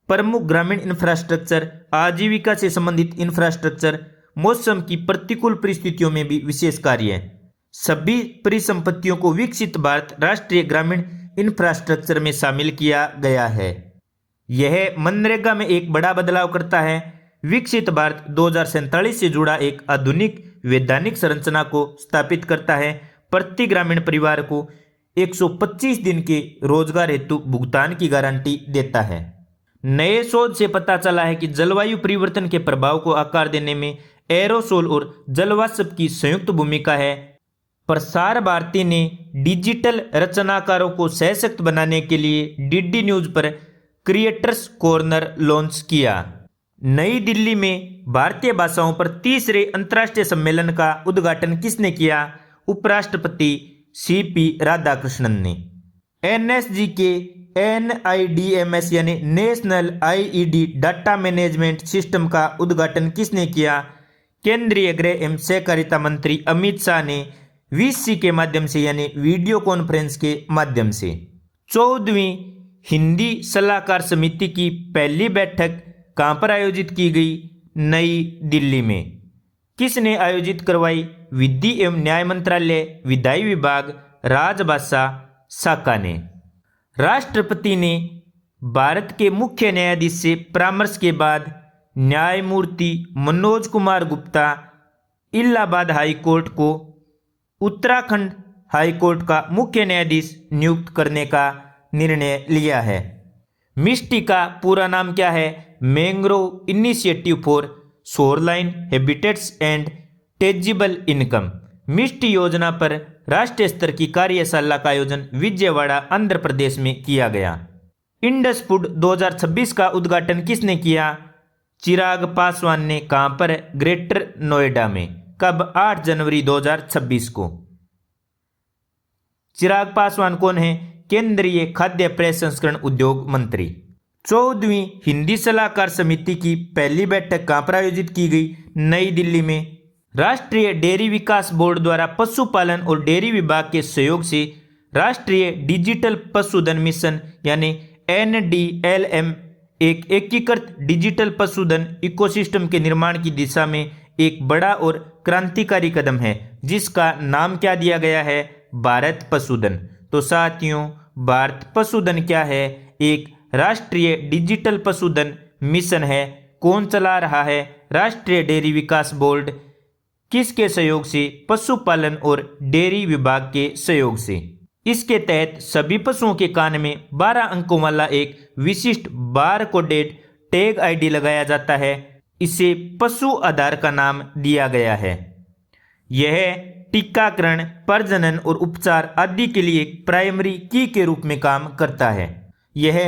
S1: प्रमुख ग्रामीण इंफ्रास्ट्रक्चर, आजीविका से संबंधित इंफ्रास्ट्रक्चर, मौसम की प्रतिकूल परिस्थितियों में भी विशेष कार्य है। सभी परिसंपत्तियों को विकसित भारत राष्ट्रीय ग्रामीण इंफ्रास्ट्रक्चर में शामिल किया गया है। यह मनरेगा में एक बड़ा बदलाव करता है। विकसित भारत 2047 से जुड़ा एक आधुनिक वैधानिक संरचना को स्थापित करता है। प्रति ग्रामीण परिवार को 125 दिन के रोजगार हेतु भुगतान की गारंटी देता है। नए शोध से पता चला है कि जलवायु परिवर्तन के प्रभाव को आकार देने में एरोसोल और जलवाष्प की संयुक्त भूमिका है। प्रसार भारती ने डिजिटल रचनाकारों को सशक्त बनाने के लिए डीडी न्यूज पर क्रिएटर्स कॉर्नर लॉन्च किया। नई दिल्ली में भारतीय भाषाओं पर तीसरे अंतर्राष्ट्रीय सम्मेलन का उद्घाटन किसने किया? उपराष्ट्रपति सीपी राधाकृष्णन ने। एनएसजी के NIDMS यानी national IED data management system का उद्घाटन किसने किया? केंद्रीय गृह एवं सहकारिता मंत्री अमित शाह ने VC के माध्यम से यानी वीडियो कॉन्फ्रेंस के माध्यम से। 14वीं हिंदी सलाहकार समिति की पहली बैठक कहाँ पर आयोजित की गई? नई दिल्ली में। किसने आयोजित करवाई? विधि एवं न्याय मंत्रालय, विधायी विभाग, राजभाषा शाखा ने। राष्ट्रपति ने भारत के मुख्य न्यायाधीश से परामर्श के बाद न्यायमूर्ति मनोज कुमार गुप्ता इलाहाबाद हाई कोर्ट को उत्तराखंड हाई कोर्ट का मुख्य न्यायाधीश नियुक्त करने का निर्णय लिया है। मिस्टी का पूरा नाम क्या है? Mangrove initiative for shoreline habitats and tangible income. MISHTI योजना पर राष्ट्रीय स्तर की कार्यशाला का आयोजन विजयवाड़ा आंध्र प्रदेश में किया गया। इंडस फूड 2026 का उद्घाटन किसने किया? चिराग पासवान ने। कहां पर? ग्रेटर नोएडा में। कब? 8 जनवरी 2026 को। चिराग पासवान कौन है? केंद्रीय खाद्य प्रसंस्करण उद्योग मंत्री। 14वीं हिंदी सलाहकार समिति की पहली बैठक कहां पर आयोजित की गई? नई दिल्ली में। राष्ट्रीय डेयरी विकास बोर्ड द्वारा पशुपालन और डेयरी विभाग के सहयोग से राष्ट्रीय डिजिटल पशुधन मिशन यानी NDLM एक एकीकृत डिजिटल पशुधन इकोसिस्टम के निर्माण की दिशा में एक बड़ा और क्रांतिकारी कदम है, जिसका नाम क्या दिया गया है? भारत पशुधन। तो साथियों, भारत पशुधन क्या है? एक राष्ट्रीय डिजिटल पशुधन मिशन है। कौन चला रहा है? राष्ट्रीय डेयरी विकास बोर्ड। किसके सहयोग से? पशुपालन और डेयरी विभाग के सहयोग से। इसके तहत सभी पशुओं के कान में 12 अंकों वाला एक विशिष्ट बार कोडेड टैग ID लगाया जाता है। इसे पशु आधार का नाम दिया गया है। यह टीकाकरण, प्रजनन और उपचार आदि के लिए एक प्राइमरी की के रूप में काम करता है। यह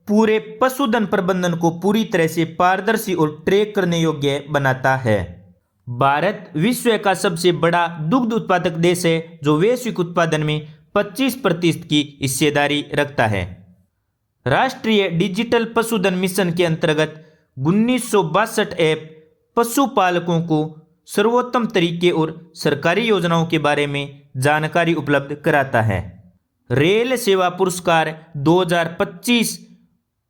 S1: पूरे पशुधन प्रबंधन को पूरी तरह से पारदर्शी और ट्रैक करने योग्य बनाता है। भारत विश्व का सबसे बड़ा दुग्ध उत्पादक देश है, जो वैश्विक उत्पादन में 25% की हिस्सेदारी रखता है। राष्ट्रीय डिजिटल पशुधन मिशन के अंतर्गत 1962 ऐप पशुपालकों को सर्वोत्तम तरीके और सरकारी योजनाओं के बारे में जानकारी उपलब्ध कराता है। रेल सेवा पुरस्कार 2025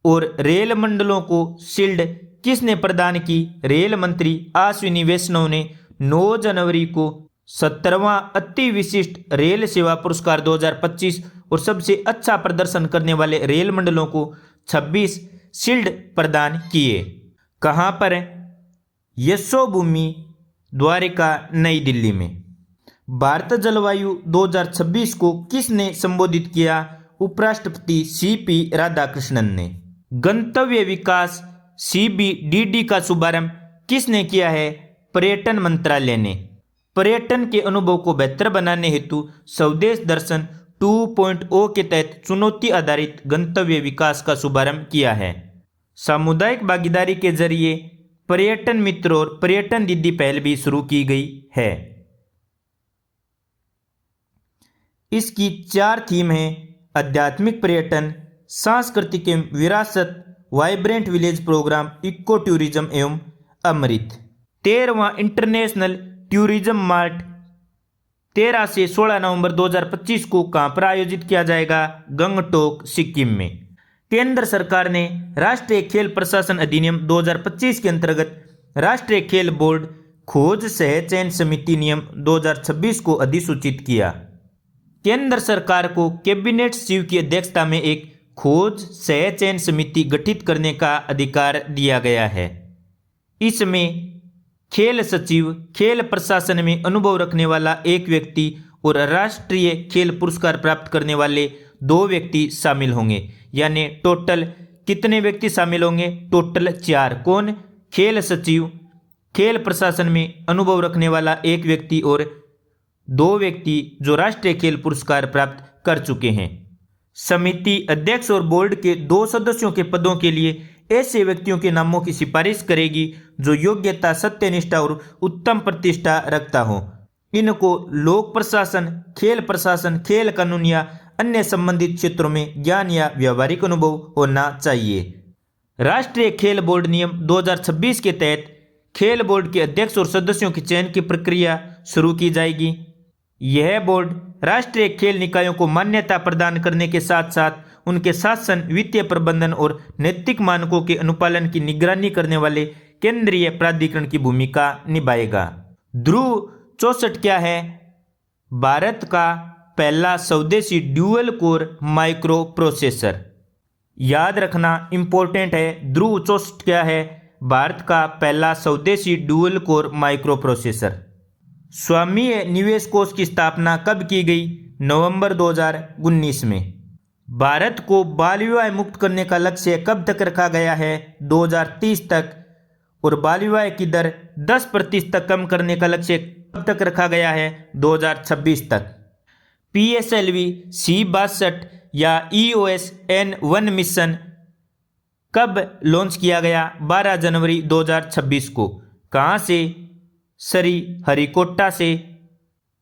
S1: और रेल मंडलों को शील्ड किसने प्रदान की? रेल मंत्री अश्विनी वैष्णव ने 9 जनवरी को 17वां अति विशिष्ट रेल सेवा पुरस्कार 2025 और सबसे अच्छा प्रदर्शन करने वाले रेल मंडलों को 26 शील्ड प्रदान किए। कहां पर? यशोभूमि द्वारिका, नई दिल्ली में। भारत जलवायु 2026 को किसने संबोधित किया? उपराष्ट्रपति CP राधाकृष्णन ने। गंतव्य विकास CBDD का शुभारंभ किसने किया है? पर्यटन मंत्रालय ने। पर्यटन के अनुभव को बेहतर बनाने हेतु स्वदेश दर्शन 2.0 के तहत चुनौती आधारित गंतव्य विकास का शुभारंभ किया है। सामुदायिक भागीदारी के जरिए पर्यटन मित्र और पर्यटन दीदी पहल भी शुरू की गई है। इसकी 4 थीम हैं: आध्यात्मिक पर्यटन, सांस्कृतिक एवं विरासत, vibrant village programme, eco tourism एवं अमृत। 13वां इंटरनेशनल टूरिज्म मार्ट 13 से 16 नवंबर 2025 को कहां पर आयोजित किया जाएगा? गंगटोक, सिक्किम में। केंद्र सरकार ने राष्ट्रीय खेल प्रशासन अधिनियम 2025 के अंतर्गत राष्ट्रीय खेल बोर्ड खोज सह चयन समिति नियम 2026 को अधिसूचित किया। केंद्र सरकार को कैबिनेट सचिव की अध्यक्षता में एक खोज सह चयन समिति गठित करने का अधिकार दिया गया है। इसमें खेल सचिव, खेल प्रशासन में अनुभव रखने वाला एक व्यक्ति और राष्ट्रीय खेल पुरस्कार प्राप्त करने वाले 2 व्यक्ति शामिल होंगे। यानी टोटल कितने व्यक्ति शामिल होंगे? टोटल 4। कौन? खेल सचिव, खेल प्रशासन में अनुभव रखने वाला एक व्यक्ति और 2 व्यक्ति जो राष्ट्रीय खेल पुरस्कार प्राप्त कर चुके हैं। समिति अध्यक्ष और बोर्ड के 2 सदस्यों के पदों के लिए ऐसे व्यक्तियों के नामों की सिफारिश करेगी जो योग्यता, सत्यनिष्ठा और उत्तम प्रतिष्ठा रखता हो। इनको लोक प्रशासन, खेल कानून या अन्य संबंधित क्षेत्रों में ज्ञान या व्यावहारिक अनुभव होना चाहिए। राष्ट्रीय खेल बोर्ड नियम 2026 के तहत खेल बोर्ड के अध्यक्ष और सदस्यों के चयन की प्रक्रिया शुरू की जाएगी। यह बोर्ड राष्ट्रीय खेल निकायों को मान्यता प्रदान करने के साथ साथ उनके शासन, वित्तीय प्रबंधन और नैतिक मानकों के अनुपालन की निगरानी करने वाले केंद्रीय प्राधिकरण की भूमिका निभाएगा। ध्रुव 64 क्या है? भारत का पहला स्वदेशी ड्यूअल कोर माइक्रो प्रोसेसर। याद रखना इंपॉर्टेंट है। ध्रुव 64 क्या है? भारत का पहला स्वदेशी ड्यूअल कोर माइक्रो प्रोसेसर। स्वामीय निवेश कोष की स्थापना कब की गई? नवंबर 2019 में। भारत को बाल विवाह मुक्त करने का लक्ष्य कब तक रखा गया है? 2030 तक। और बाल विवाह की दर 10% तक कम करने का लक्ष्य कब तक रखा गया है? 2026 तक। PSLV C62 या EOS N1 मिशन कब लॉन्च किया गया? 12 जनवरी 2026 को। कहाँ से? श्रीहरिकोटा से।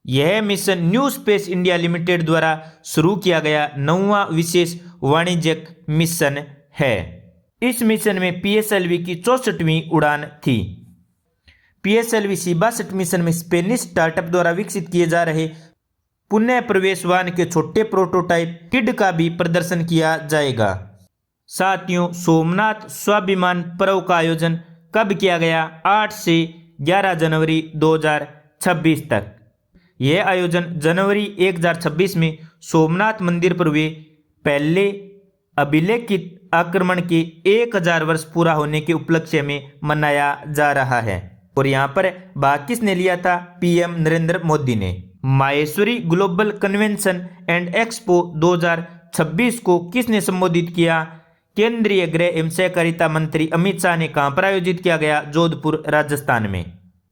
S1: यह mission new space India limited द्वारा शुरू किया गया 9वां विशेष वाणिज्यिक मिशन है। इस मिशन में PSLV की 64वीं उड़ान थी। PSLV C62 मिशन में स्पेनिश स्टार्टअप द्वारा विकसित किए जा रहे पुनः प्रवेश वाहन के छोटे प्रोटोटाइप किड का भी प्रदर्शन किया जाएगा। साथियों, सोमनाथ स्वाभिमान पर्व का आयोजन कब किया गया? 8 से 11 जनवरी 2026 तक। यह आयोजन जनवरी 2026 में सोमनाथ मंदिर पर हुए पहले अभिलेखित आक्रमण के 1000 वर्ष पूरा होने के उपलक्ष्य में मनाया जा रहा है। और यहाँ पर भाग किसने लिया था? PM नरेंद्र मोदी ने। Maheshwari global convention and expo 2026 को किसने संबोधित किया? केंद्रीय गृह एवं सहकारिता मंत्री अमित शाह ने कहां पर आयोजित किया गया? जोधपुर, राजस्थान में।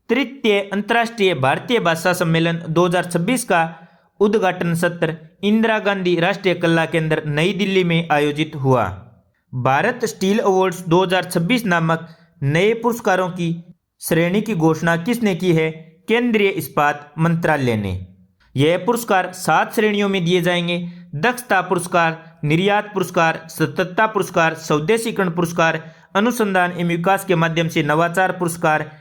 S1: तृतीय अंतर्राष्ट्रीय भारतीय भाषा सम्मेलन 2026 का उद्घाटन सत्र इंदिरा गांधी राष्ट्रीय कला केंद्र, नई दिल्ली में आयोजित हुआ। भारत स्टील अवार्ड्स 2026 नामक नए पुरस्कारों की श्रेणी की घोषणा किसने की है? केंद्रीय इस्पात मंत्रालय ने। यह पुरस्कार 7 श्रेणियों में दिए जाएंगे: दक्षता पुरस्कार, निर्यात पुरस्कार, सततता पुरस्कार, स्वदेशीकरण पुरस्कार, अनुसंधान एवं विकास के माध्यम से नवाचार पुरस्कार,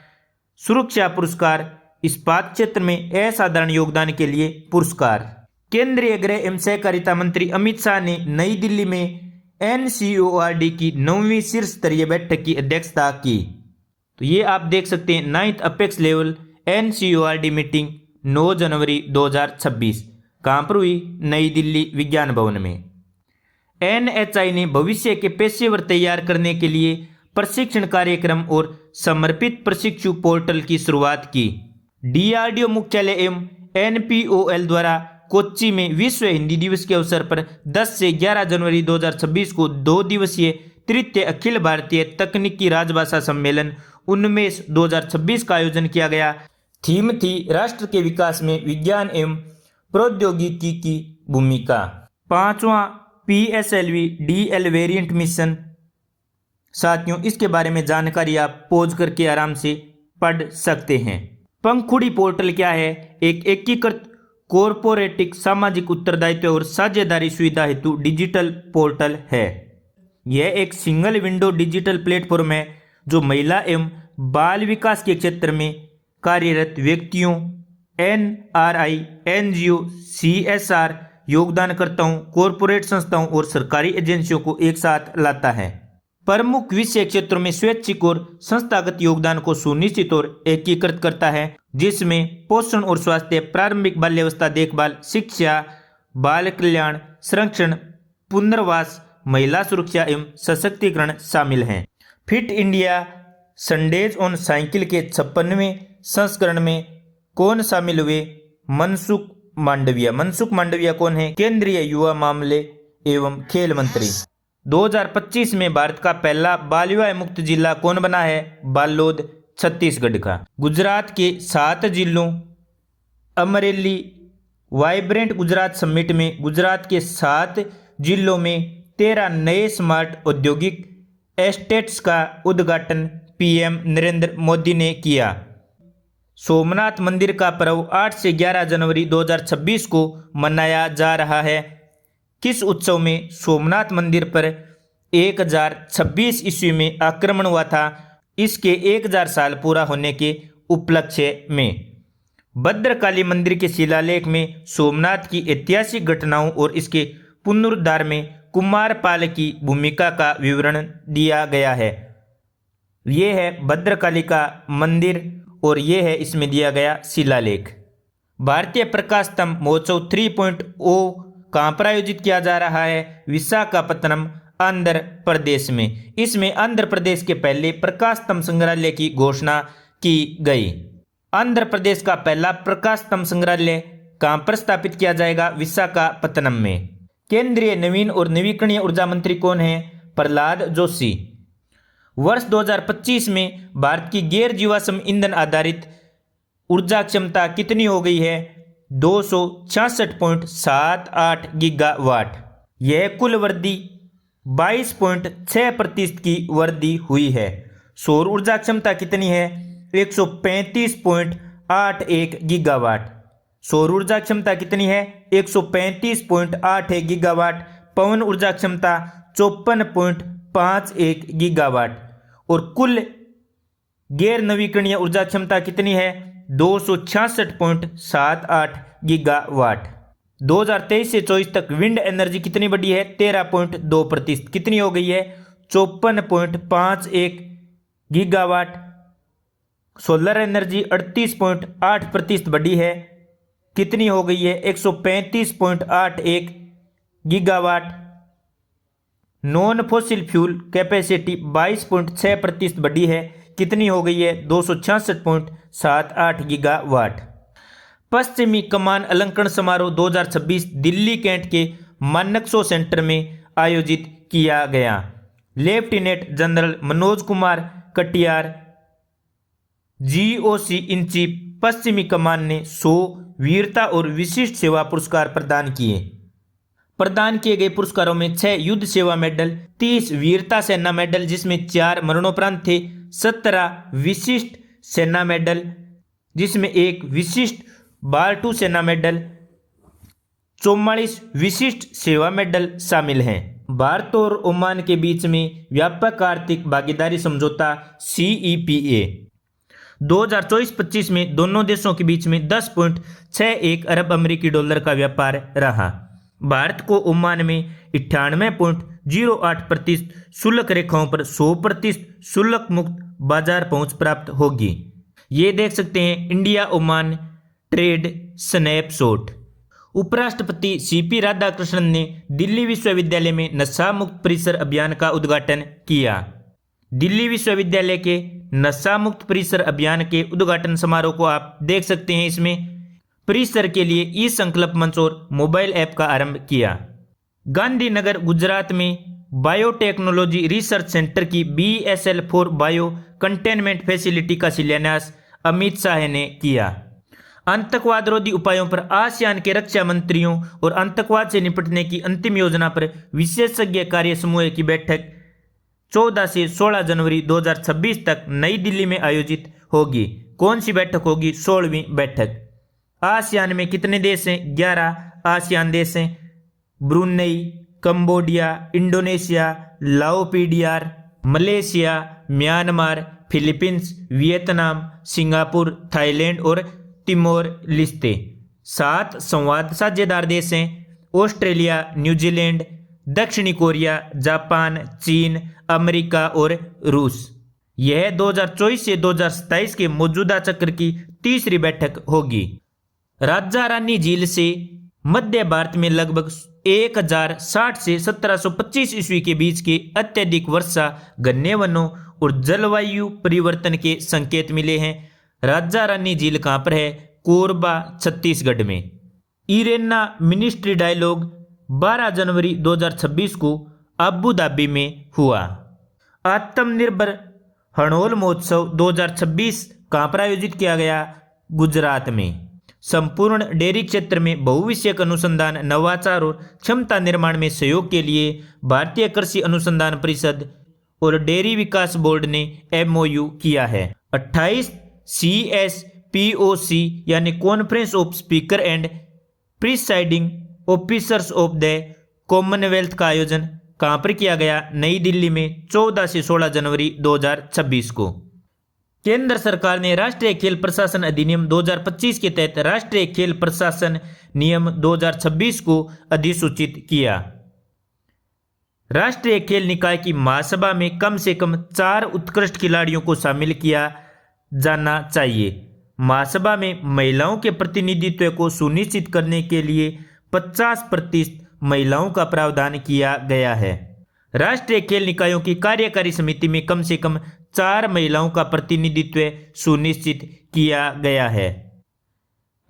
S1: सुरक्षा पुरस्कार, इस्पात क्षेत्र में असाधारण योगदान के लिए पुरस्कार। केंद्रीय गृह एवं सहकारिता मंत्री अमित शाह ने नई दिल्ली में NCORD की 9वीं शीर्ष स्तरीय बैठक की अध्यक्षता की। तो ये आप देख सकते हैं 9th apex level NCORD meeting 9 जनवरी 2026 कहाँ पर हुई? नई दिल्ली विज्ञान भवन में। NHI ने भविष्य के पेशेवर तैयार करने के लिए प्रशिक्षण कार्यक्रम और समर्पित प्रशिक्षु पोर्टल की शुरुआत की। DRDO मुख्यालय एवं NPOL द्वारा कोच्चि में विश्व हिंदी दिवस के अवसर पर 10 से 11 जनवरी 2026 को 2 दिवसीय तृतीय अखिल भारतीय तकनीकी राजभाषा सम्मेलन उन्मेष 2026 का आयोजन किया गया। थीम थी राष्ट्र के विकास में विज्ञान एवं प्रौद्योगिकी की भूमिका। 5वां PSLV DL वेरिएंट मिशन। साथियों, इसके बारे में जानकारी आप पॉज करके आराम से पढ़ सकते हैं। पंखुड़ी पोर्टल क्या है? एक एकीकृत कॉरपोरेटिक सामाजिक उत्तरदायित्व और साझेदारी सुविधा हेतु डिजिटल पोर्टल है। यह एक सिंगल विंडो डिजिटल प्लेटफॉर्म है जो महिला एवं बाल विकास के क्षेत्र में कार्यरत व्यक्तियों, NRI, NGO, CSR योगदानकर्ताओं, कॉरपोरेट संस्थाओं और सरकारी एजेंसियों को एक साथ लाता है। प्रमुख विषय क्षेत्रों में स्वैच्छिक और संस्थागत योगदान को सुनिश्चित और एकीकृत करता है, जिसमें पोषण और स्वास्थ्य, प्रारंभिक बाल्यावस्था देखभाल, शिक्षा, बाल कल्याण, संरक्षण, पुनर्वास, महिला सुरक्षा एवं सशक्तिकरण शामिल हैं। Fit India Sundays on cycle के 56वें संस्करण में कौन शामिल हुए? मनसुख मांडविया। मनसुख मांडविया कौन है? केंद्रीय युवा मामले एवं खेल मंत्री। 2025 में भारत का पहला बाल विवाह मुक्त जिला कौन बना है? बालोद, छत्तीसगढ़ का। गुजरात के 7 जिलों अमरेली वाइब्रेंट गुजरात समिट में गुजरात के 7 जिलों में 13 नए स्मार्ट औद्योगिक एस्टेट्स का उद्घाटन PM नरेंद्र मोदी ने किया। सोमनाथ मंदिर का पर्व 8 से 11 जनवरी 2026 को मनाया जा रहा है। किस उत्सव में सोमनाथ मंदिर पर 1026 ईस्वी में आक्रमण हुआ था? इसके 1000 साल पूरा होने के उपलक्ष्य में। भद्रकाली मंदिर के शिलालेख में सोमनाथ की ऐतिहासिक घटनाओं और इसके पुनरुद्धार में कुमारपाल की भूमिका का विवरण दिया गया है। ये है भद्रकाली का मंदिर और ये है इसमें दिया गया शिलालेख। भारतीय प्रकाश स्तंभ महोत्सव 3.0 कहाँ पर आयोजित किया जा रहा है? विशाखापत्तनम, आंध्र प्रदेश में। इसमें आंध्र प्रदेश के पहले प्रकाश स्तंभ संग्रहालय की घोषणा की गई। आंध्र प्रदेश का पहला प्रकाश स्तंभ संग्रहालय कहाँ पर स्थापित किया जाएगा? विशाखापत्तनम में। केंद्रीय नवीन और नवीकरणीय ऊर्जा मंत्री कौन है? प्रहलाद जोशी। वर्ष 2025 में भारत की गैर जीवाश्म ईंधन आधारित ऊर्जा क्षमता कितनी हो गई है? 266.78 गीगावाट। यह कुल वृद्धि 22.6% की वृद्धि हुई है। सौर ऊर्जा क्षमता कितनी है? 135.81 गीगावाट। सौर ऊर्जा क्षमता कितनी है? 135.81 गीगावाट। पवन ऊर्जा क्षमता 54.51 गीगावाट। और कुल गैर नवीकरणीय ऊर्जा क्षमता कितनी है? 266.78 गीगावाट। 2023 से 24 तक विंड एनर्जी कितनी बढ़ी है? 13.2%। कितनी हो गई है? 54.51 गीगावाट। सोलर एनर्जी 38.8% बढ़ी है। कितनी हो गई है? 135.81 gigawatt. Non fossil fuel capacity 22.6% बढ़ी है। कितनी हो गई है? 266.78 गीगावाट। पश्चिमी कमान अलंकरण समारोह 2026 दिल्ली कैंट के मानेकशॉ सेंटर में आयोजित किया गया। Lieutenant general Manoj Kumar Katiyar GOC in chief पश्चिमी कमान ने 100 वीरता और विशिष्ट सेवा पुरस्कार प्रदान किए। प्रदान किए गए पुरस्कारों में 6 युद्ध सेवा मेडल, 30 वीरता सेना मेडल जिसमें 4 मरणोपरांत थे, 17 विशिष्ट सेना मेडल जिसमें 1 विशिष्ट बाल सेना मेडल, 44 विशिष्ट सेवा मेडल शामिल हैं। भारत और ओमान के बीच में व्यापक आर्थिक भागीदारी समझौता CEPA 2024-25 में दोनों देशों के बीच में 10.61 अरब अमेरिकी डॉलर का व्यापार रहा। भारत को ओमान में 98.08% शुल्क रेखाओं पर 100% शुल्क मुक्त बाजार पहुंच प्राप्त होगी। ये देख सकते हैं इंडिया ओमान ट्रेड स्नैपशॉट। उपराष्ट्रपति CP राधाकृष्णन ने दिल्ली विश्वविद्यालय में नशा मुक्त परिसर अभियान का उद्घाटन किया। दिल्ली विश्वविद्यालय के नशा मुक्त परिसर अभियान के उद्घाटन समारोह को आप देख सकते हैं। इसमें परिसर के लिए ई-संकल्प मंच और मोबाइल ऐप का आरंभ किया। गांधीनगर गुजरात में बायोटेक्नोलॉजी रिसर्च सेंटर की BSL for bio containment facility का शिलान्यास अमित शाह ने किया। आतंकवाद रोधी उपायों पर आसियान के रक्षा मंत्रियों और आतंकवाद से निपटने की अंतिम योजना पर विशेषज्ञ कार्य समूह की बैठक 14 से 16 जनवरी 2026 तक नई दिल्ली में आयोजित होगी। कौन सी बैठक होगी? 16वीं बैठक। आसियान में कितने देश हैं? 11 आसियान देश हैं। Brunei, Cambodia, Indonesia, Lao PDR, Malaysia, Myanmar, Philippines, Vietnam, Singapore, Thailand और तिमोर लिस्ते। 7 संवाद साझेदार देश हैं। ऑस्ट्रेलिया, न्यूजीलैंड, दक्षिणी कोरिया, जापान, चीन, अमेरिका और रूस। यह 2024 से 2027 के मौजूदा चक्र की तीसरी बैठक होगी। राजा रानी झील से मध्य भारत में लगभग 1060 से 1725 ईस्वी के बीच के अत्यधिक वर्षा, घने वनों और जलवायु परिवर्तन के संकेत मिले हैं। राजा रानी झील कहाँ पर है? कोरबा, छत्तीसगढ़ में। इरेना मिनिस्ट्री डायलॉग 12 जनवरी 2026 को अबू धाबी में हुआ। आत्मनिर्भर हड़ोल महोत्सव 2026 कहाँ पर आयोजित किया गया? गुजरात में। संपूर्ण डेयरी क्षेत्र में बहुविषयक अनुसंधान, नवाचार और क्षमता निर्माण में सहयोग के लिए भारतीय कृषि अनुसंधान परिषद और डेयरी विकास बोर्ड ने MOU किया है। 28 CSPOC यानी conference of speaker and presiding officers of the Commonwealth का आयोजन कहाँ पर किया गया? नई दिल्ली में 14 से 16 जनवरी 2026 को। केंद्र सरकार ने राष्ट्रीय खेल प्रशासन अधिनियम 2025 के तहत राष्ट्रीय खेल प्रशासन नियम 2026 को अधिसूचित किया। राष्ट्रीय खेल निकाय की महासभा में कम से कम 4 उत्कृष्ट खिलाड़ियों को शामिल किया जाना चाहिए। महासभा में महिलाओं के प्रतिनिधित्व को सुनिश्चित करने के लिए 50% महिलाओं का प्रावधान किया गया है। राष्ट्रीय खेल निकायों की कार्यकारी समिति में कम से कम 4 महिलाओं का प्रतिनिधित्व सुनिश्चित किया गया है।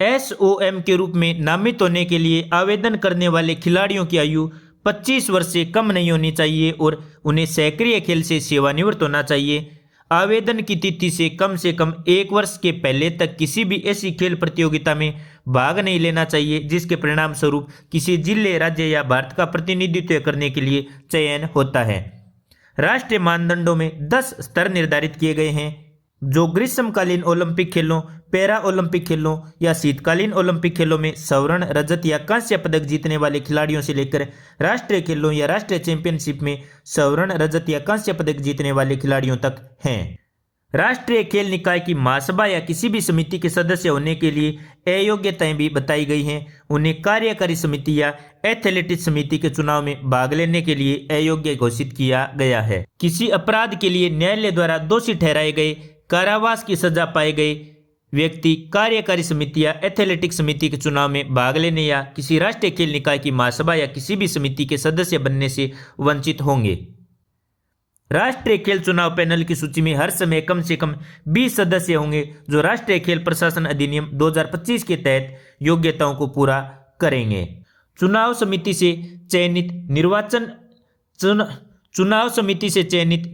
S1: SOM के रूप में नामित होने के लिए आवेदन करने वाले खिलाड़ियों की आयु 25 वर्ष से कम नहीं होनी चाहिए और उन्हें सक्रिय खेल से सेवानिवृत्त होना चाहिए। आवेदन की तिथि से कम 1 वर्ष के पहले तक किसी भी ऐसी खेल प्रतियोगिता में भाग नहीं लेना चाहिए जिसके परिणाम स्वरूप किसी जिले, राज्य या भारत का प्रतिनिधित्व करने के लिए चयन होता है। राष्ट्रीय मानदंडों में 10 स्तर निर्धारित किए गए हैं जो ग्रीष्मकालीन ओलंपिक खेलों, पैरा ओलंपिक खेलों या शीतकालीन ओलंपिक खेलों में स्वर्ण, रजत या कांस्य पदक जीतने वाले खिलाड़ियों से लेकर राष्ट्रीय खेलों या राष्ट्रीय चैंपियनशिप में स्वर्ण, रजत या कांस्य पदक जीतने वाले खिलाड़ियों तक हैं। राष्ट्रीय खेल निकाय की महासभा या किसी भी समिति के सदस्य होने के लिए अयोग्यताएं भी बताई गई हैं। उन्हें कार्यकारी समिति या एथलेटिक्स समिति के चुनाव में भाग लेने के लिए अयोग्य घोषित किया गया है। किसी अपराध के लिए न्यायालय द्वारा दोषी ठहराए गए, कारावास की सजा पाए गए व्यक्ति कार्यकारी समिति या एथलेटिक्स समिति के चुनाव में भाग लेने या किसी राष्ट्रीय खेल निकाय की महासभा या किसी भी समिति के सदस्य बनने से वंचित होंगे। राष्ट्रीय खेल चुनाव पैनल की सूची में हर समय कम से कम 20 सदस्य होंगे जो राष्ट्रीय खेल प्रशासन अधिनियम 2025 के तहत योग्यताओं को पूरा करेंगे। चुनाव समिति से चयनित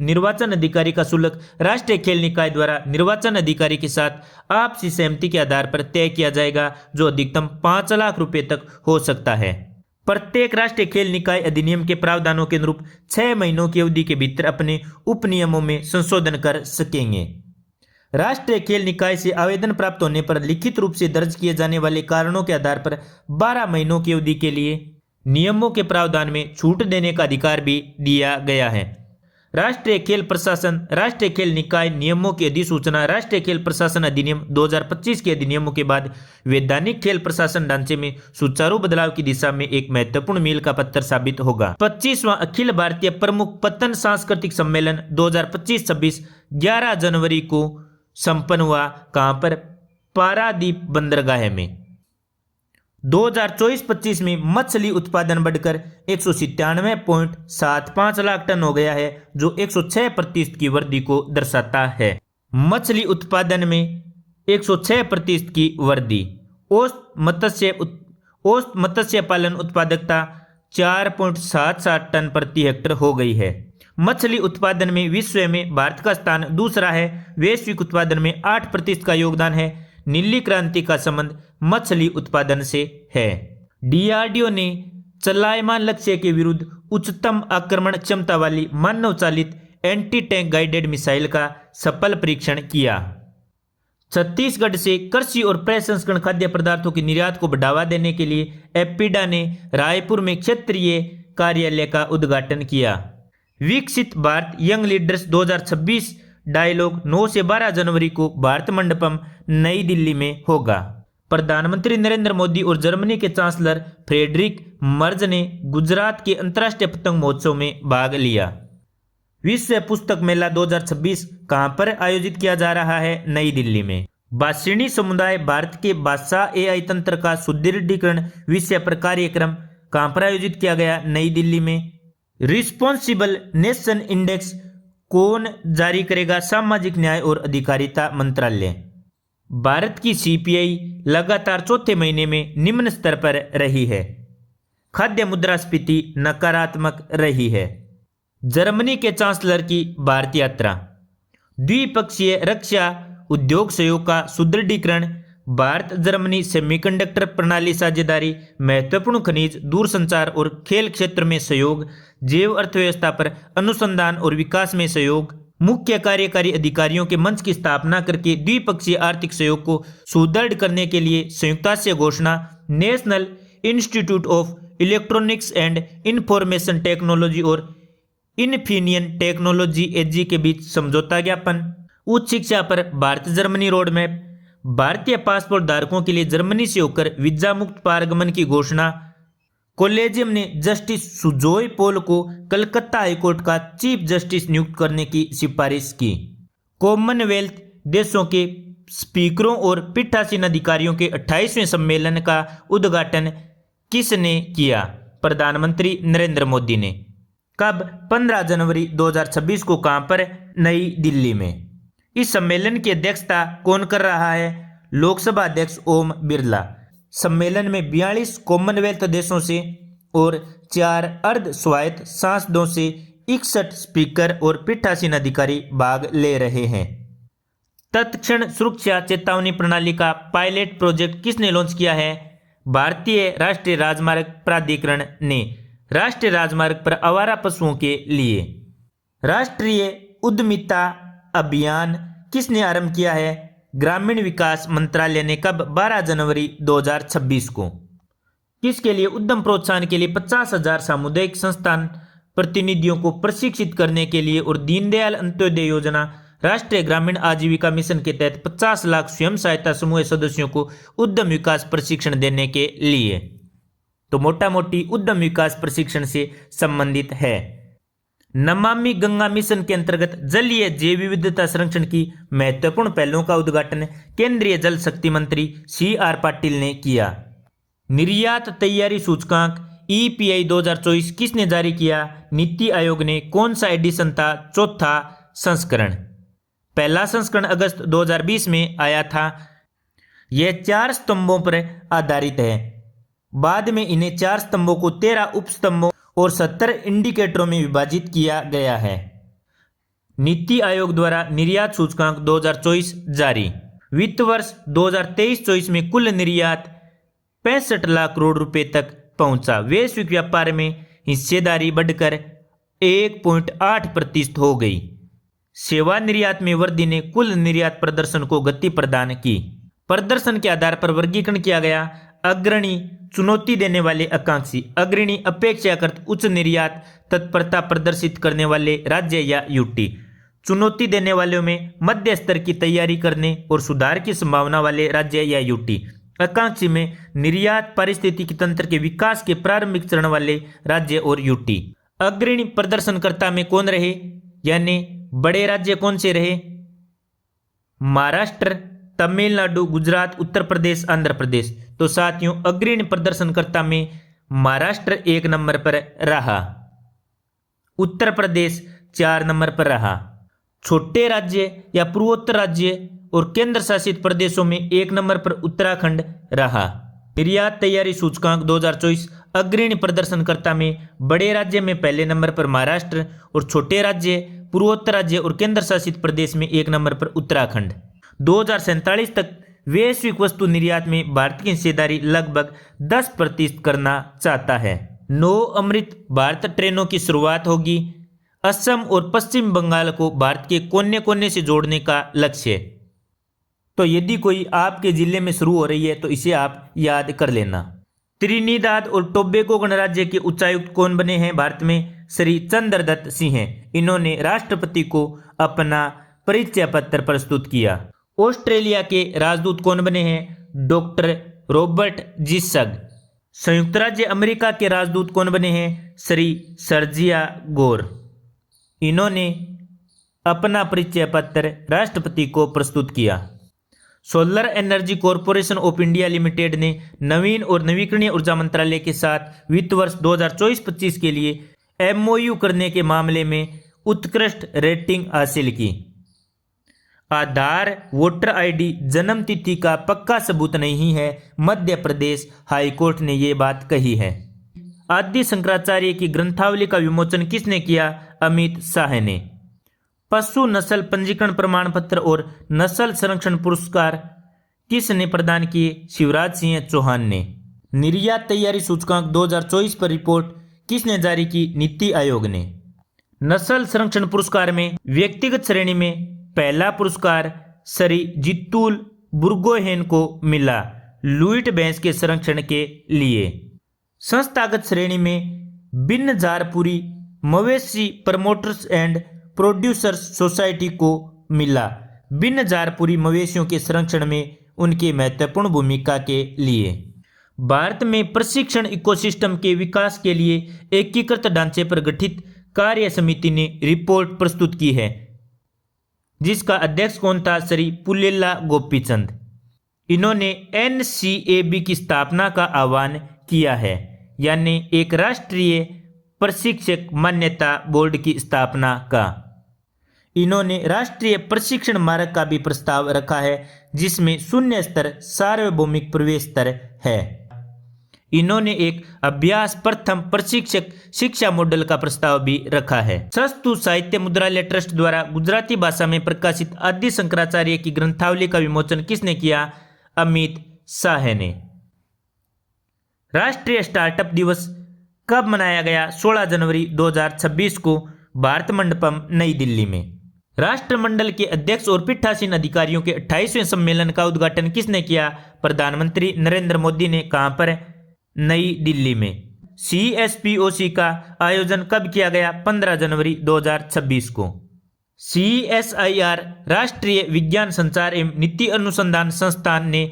S1: निर्वाचन अधिकारी का शुल्क राष्ट्रीय खेल निकाय द्वारा निर्वाचन अधिकारी के साथ आपसी सहमति के आधार पर तय किया जाएगा जो अधिकतम 5 लाख रुपए तक हो सकता है। प्रत्येक राष्ट्रीय खेल निकाय अधिनियम के प्रावधानों के अनुरूप 6 महीनों की अवधि के भीतर अपने उपनियमों में संशोधन कर सकेंगे। राष्ट्रीय खेल निकाय से आवेदन प्राप्त होने पर लिखित रूप से दर्ज किए जाने वाले कारणों के आधार पर 12 महीनों की अवधि के लिए नियमों के प्रावधान में छूट देने का अधिकार भी दिया गया है। राष्ट्रीय खेल प्रशासन, राष्ट्रीय खेल निकाय नियमों की अधिसूचना राष्ट्रीय खेल प्रशासन अधिनियम 2025 के अधिनियमों के बाद वैधानिक खेल प्रशासन ढांचे में सुचारू बदलाव की दिशा में एक महत्वपूर्ण मील का पत्थर साबित होगा। 25वां अखिल भारतीय प्रमुख पतन सांस्कृतिक सम्मेलन 2025-26 11 जनवरी को संपन्न हुआ। कहां पर? पारादीप बंदरगाह में। 2024-25 में मछली उत्पादन बढ़कर 197.75 लाख टन हो गया है जो 106% की वृद्धि को दर्शाता है। मछली उत्पादन में 106% की वृद्धि। औसत मत्स्य पालन उत्पादकता 4.77 टन प्रति हेक्टेयर हो गई है। मछली उत्पादन में विश्व में भारत का स्थान दूसरा है। वैश्विक उत्पादन में 8% का योगदान है। नीली क्रांति का संबंध मछली उत्पादन से है। DRDO ने चलायमान लक्ष्य के विरुद्ध उच्चतम आक्रमण क्षमता वाली मानव चालित एंटी टैंक गाइडेड मिसाइल का सफल परीक्षण किया। छत्तीसगढ़ से कृषि और प्रसंस्करण खाद्य पदार्थों के निर्यात को बढ़ावा देने के लिए एप्पीडा ने रायपुर में क्षेत्रीय कार्यालय का उद्घाटन किया। विकसित भारत यंग लीडर्स 2026 डायलॉग 9 से 12 जनवरी को भारत मंडपम नई दिल्ली में होगा। प्रधानमंत्री नरेंद्र मोदी और जर्मनी के चांसलर फ्रेडरिक मर्ज ने गुजरात के अंतर्राष्ट्रीय पतंग महोत्सव में भाग लिया। विश्व पुस्तक मेला 2026 कहां पर आयोजित किया जा रहा है? नई दिल्ली में। भाषिणी समुदाय भारत के भाषा एआई तंत्र का सुदृढ़ीकरण विषय पर कार्यक्रम कहां पर आयोजित किया गया? नई दिल्ली में। रिस्पॉन्सिबल नेशन इंडेक्स कौन जारी करेगा? सामाजिक न्याय और अधिकारिता मंत्रालय। भारत की सीपीआई लगातार चौथे महीने में निम्न स्तर पर रही है। खाद्य मुद्रास्फीति नकारात्मक रही है। जर्मनी के चांसलर की भारत यात्रा। द्विपक्षीय रक्षा उद्योग सहयोग का सुदृढ़ीकरण। भारत जर्मनी सेमीकंडक्टर प्रणाली साझेदारी, महत्वपूर्ण खनिज, दूरसंचार और खेल क्षेत्र में सहयोग, जैव अर्थव्यवस्था पर अनुसंधान और विकास में सहयोग, मुख्य कार्यकारी अधिकारियों के मंच की स्थापना करके द्विपक्षीय आर्थिक सहयोग को सुदृढ़ करने के लिए संयुक्त घोषणा। National institute of electronics and information technology और इन्फिनियन टेक्नोलॉजी एजी के बीच समझौता ज्ञापन। उच्च शिक्षा पर भारत जर्मनी रोड मैप। भारतीय पासपोर्ट धारकों के लिए जर्मनी से होकर वीजा मुक्त पारगमन की घोषणा। कॉलेजियम ने जस्टिस सुजोय पॉल को कलकत्ता हाईकोर्ट का चीफ जस्टिस नियुक्त करने की सिफारिश की। कॉमनवेल्थ देशों के स्पीकरों और पीठासीन अधिकारियों के 28वें सम्मेलन का उद्घाटन किसने किया? प्रधानमंत्री नरेंद्र मोदी ने। कब? 15 जनवरी 2026 को। कहां पर? नई दिल्ली में। इस सम्मेलन की अध्यक्षता कौन कर रहा है? लोकसभा अध्यक्ष ओम बिरला। सम्मेलन में 42 कॉमनवेल्थ देशों से और 4 अर्ध स्वायत्त सांसदों से 61 स्पीकर और पीठासीन अधिकारी भाग ले रहे हैं। तत्क्षण सुरक्षा चेतावनी प्रणाली का पायलट प्रोजेक्ट किसने लॉन्च किया है? भारतीय राष्ट्रीय राजमार्ग प्राधिकरण ने। राष्ट्रीय राजमार्ग पर आवारा पशुओं के लिए। राष्ट्रीय उद्यमिता अभियान किसने आरंभ किया है? ग्रामीण विकास मंत्रालय ने। कब? 12 जनवरी 2026 को। किसके लिए? उद्यम प्रोत्साहन के लिए 50,000 सामुदायिक संस्थान प्रतिनिधियों को प्रशिक्षित करने के लिए और दीनदयाल अंत्योदय योजना राष्ट्रीय ग्रामीण आजीविका मिशन के तहत 50 लाख स्वयं सहायता समूह सदस्यों को उद्यम विकास प्रशिक्षण देने के लिए। तो मोटा मोटी उद्यम विकास प्रशिक्षण से संबंधित है। नमामि गंगा मिशन के अंतर्गत जलीय जैव विविधता संरक्षण की महत्वपूर्ण पहलों का उद्घाटन केंद्रीय जल शक्ति मंत्री CR पाटिल ने किया। निर्यात तैयारी सूचकांक EPI 2024 किसने जारी किया? नीति आयोग ने। कौन सा एडिशन था? चौथा संस्करण। पहला संस्करण अगस्त 2020 में आया था। यह 4 स्तंभों पर आधारित है। बाद में इन्हें 4 स्तंभों को 13 उपस्तंभों और 70 इंडिकेटरों में विभाजित किया गया है। नीति आयोग द्वारा निर्यात सूचकांक 2024 जारी। वित्त वर्ष 2023-24 में कुल निर्यात 65 लाख करोड़ रुपए तक पहुंचा। वैश्विक व्यापार में हिस्सेदारी बढ़कर 1.8% हो गई। सेवा निर्यात में वृद्धि ने कुल निर्यात प्रदर्शन को गति प्रदान की। प्रदर्शन के आधार पर वर्गीकरण किया गया। अग्रणी चुनौती देने वाले आकांक्षी। अग्रणी अपेक्षाकृत उच्च निर्यात तत्परता प्रदर्शित करने वाले राज्य या यूटी। चुनौती देने वालों में मध्य स्तर की तैयारी करने और सुधार की संभावना वाले राज्य या यूटी। आकांक्षी में निर्यात पारिस्थितिकी तंत्र के विकास के प्रारंभिक चरण वाले राज्य और यूटी। अग्रणी प्रदर्शनकर्ता में कौन रहे, यानी बड़े राज्य कौन से रहे? महाराष्ट्र, तमिलनाडु, गुजरात, उत्तर प्रदेश, आंध्र प्रदेश। तो साथियों अग्रणी प्रदर्शनकर्ता में महाराष्ट्र 1 नंबर पर रहा, उत्तर प्रदेश 4 नंबर पर रहा। छोटे राज्य या पूर्वोत्तर राज्य और केंद्र शासित प्रदेशों में 1 नंबर पर उत्तराखंड रहा। निर्यात तैयारी सूचकांक 2024 अग्रणी प्रदर्शनकर्ता में बड़े राज्य में पहले नंबर पर महाराष्ट्र और छोटे राज्य पूर्वोत्तर राज्य और केंद्र शासित प्रदेश में 1 नंबर पर उत्तराखंड। 2047 तक वैश्विक वस्तु निर्यात में भारत की हिस्सेदारी लगभग 10% करना चाहता है। 9 अमृत भारत ट्रेनों की शुरुआत होगी। असम और पश्चिम बंगाल को भारत के कोने कोने से जोड़ने का लक्ष्य। तो यदि कोई आपके जिले में शुरू हो रही है तो इसे आप याद कर लेना। त्रिनिदाद और टोबैगो गणराज्य के उच्चायुक्त कौन बने हैं भारत में? श्री चंद्रदत्त सिंह हैं। इन्होंने राष्ट्रपति को अपना परिचय पत्र प्रस्तुत किया। ऑस्ट्रेलिया के राजदूत कौन बने हैं? डॉक्टर रॉबर्ट जिसग। संयुक्त राज्य अमेरिका के राजदूत कौन बने हैं? श्री सर्जिया गोर। इन्होंने अपना परिचय पत्र राष्ट्रपति को प्रस्तुत किया। Solar energy corporation of India limited ने नवीन और नवीकरणीय ऊर्जा मंत्रालय के साथ वित्त वर्ष 2024-25 के लिए MOU करने के मामले में उत्कृष्ट रेटिंग हासिल की। आधार वोटर ID जन्म तिथि का पक्का सबूत नहीं है, मध्य प्रदेश हाईकोर्ट ने ये बात कही है। आदि शंकराचार्य की ग्रंथावली का विमोचन किसने किया? अमित शाह ने। पशु नस्ल पंजीकरण प्रमाण पत्र और नस्ल संरक्षण पुरस्कार किसने प्रदान किए? शिवराज सिंह चौहान ने। निर्यात तैयारी सूचकांक 2024 पर रिपोर्ट किसने जारी की? नीति आयोग ने। नस्ल संरक्षण पुरस्कार में व्यक्तिगत श्रेणी में पहला पुरस्कार श्री जितुल बुर्गोहेन को मिला, लुईट भैंस के संरक्षण के लिए। संस्थागत श्रेणी में बिन्नजारपुरी मवेशी प्रमोटर्स एंड प्रोड्यूसर्स सोसाइटी को मिला, बिन्नजारपुरी मवेशियों के संरक्षण में उनकी महत्वपूर्ण भूमिका के लिए। भारत में प्रशिक्षण इकोसिस्टम के विकास के लिए एकीकृत ढांचे पर गठित कार्य समिति ने रिपोर्ट प्रस्तुत की है, जिसका अध्यक्ष कौन था? श्री पुल्लेला गोपीचंद। इन्होंने NCAB की स्थापना का आह्वान किया है, यानी एक राष्ट्रीय प्रशिक्षक मान्यता बोर्ड की स्थापना का। इन्होंने राष्ट्रीय प्रशिक्षण मार्ग का भी प्रस्ताव रखा है, जिसमें शून्य स्तर सार्वभौमिक प्रवेश स्तर है। इन्होंने एक अभ्यास प्रथम प्रशिक्षक शिक्षा मॉडल का प्रस्ताव भी रखा है। सस्तु साहित्य मुद्रालय ट्रस्ट द्वारा गुजराती भाषा में प्रकाशित आदि शंकराचार्य की ग्रंथावली का विमोचन किसने किया? अमित शाह ने। राष्ट्रीय स्टार्टअप दिवस कब मनाया गया? 16 जनवरी 2026 को भारत मंडपम नई दिल्ली में। राष्ट्रमंडल के अध्यक्ष और पीठासीन अधिकारियों के 28वें सम्मेलन का उद्घाटन किसने किया? प्रधानमंत्री नरेंद्र मोदी ने। कहां पर? नई दिल्ली में। CSPOC का आयोजन कब किया गया? 15 जनवरी 2026 को। CSIR राष्ट्रीय विज्ञान संचार एवं नीति अनुसंधान संस्थान ने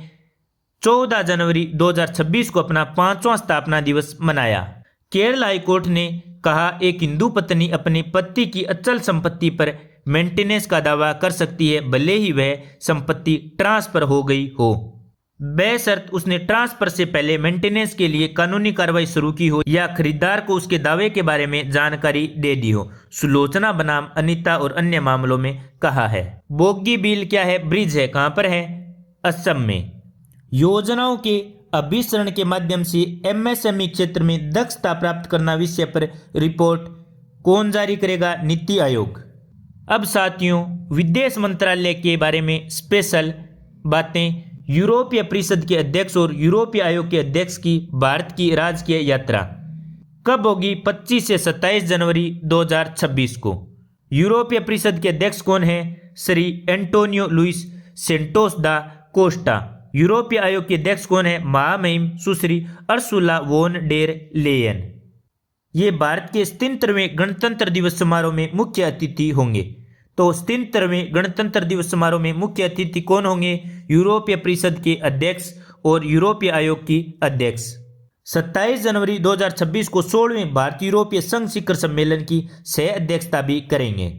S1: 14 जनवरी 2026 को अपना 5वां स्थापना दिवस मनाया। केरल हाईकोर्ट ने कहा, एक हिंदू पत्नी अपने पति की अचल संपत्ति पर मेंटेनेंस का दावा कर सकती है, भले ही वह संपत्ति ट्रांसफर हो गई हो, बेशर्त उसने ट्रांसफर से पहले मेंटेनेंस के लिए कानूनी कार्रवाई शुरू की हो या खरीदार को उसके दावे के बारे में जानकारी दे दी हो। सुलोचना बनाम अनीता और अन्य मामलों में कहा है। बोगी बिल क्या है? ब्रिज है। कहां पर है? असम में। योजनाओं के अभिसरण के माध्यम से MSME क्षेत्र में दक्षता प्राप्त करना विषय पर रिपोर्ट कौन जारी करेगा? नीति आयोग। अब साथियों, विदेश मंत्रालय के बारे में स्पेशल बातें। यूरोपीय परिषद के अध्यक्ष और यूरोपीय आयोग के अध्यक्ष की भारत की राजकीय यात्रा कब होगी? 25 से 27 जनवरी 2026 को। यूरोपीय परिषद के अध्यक्ष कौन है? श्री एंटोनियो लुइस सेंटोस दा कोस्टा। यूरोपीय आयोग के अध्यक्ष कौन है? महामहिम सुश्री अर्सुला वोन डेर लेयन। ये भारत के 73वें गणतंत्र दिवस समारोह में मुख्य अतिथि होंगे। तो 73वें गणतंत्र दिवस समारोह में मुख्य अतिथि कौन होंगे? यूरोपीय परिषद के अध्यक्ष और यूरोपीय आयोग की अध्यक्ष। 27 जनवरी 2026 को 16वें भारत यूरोपीय संघ शिखर सम्मेलन की सह अध्यक्षता भी करेंगे।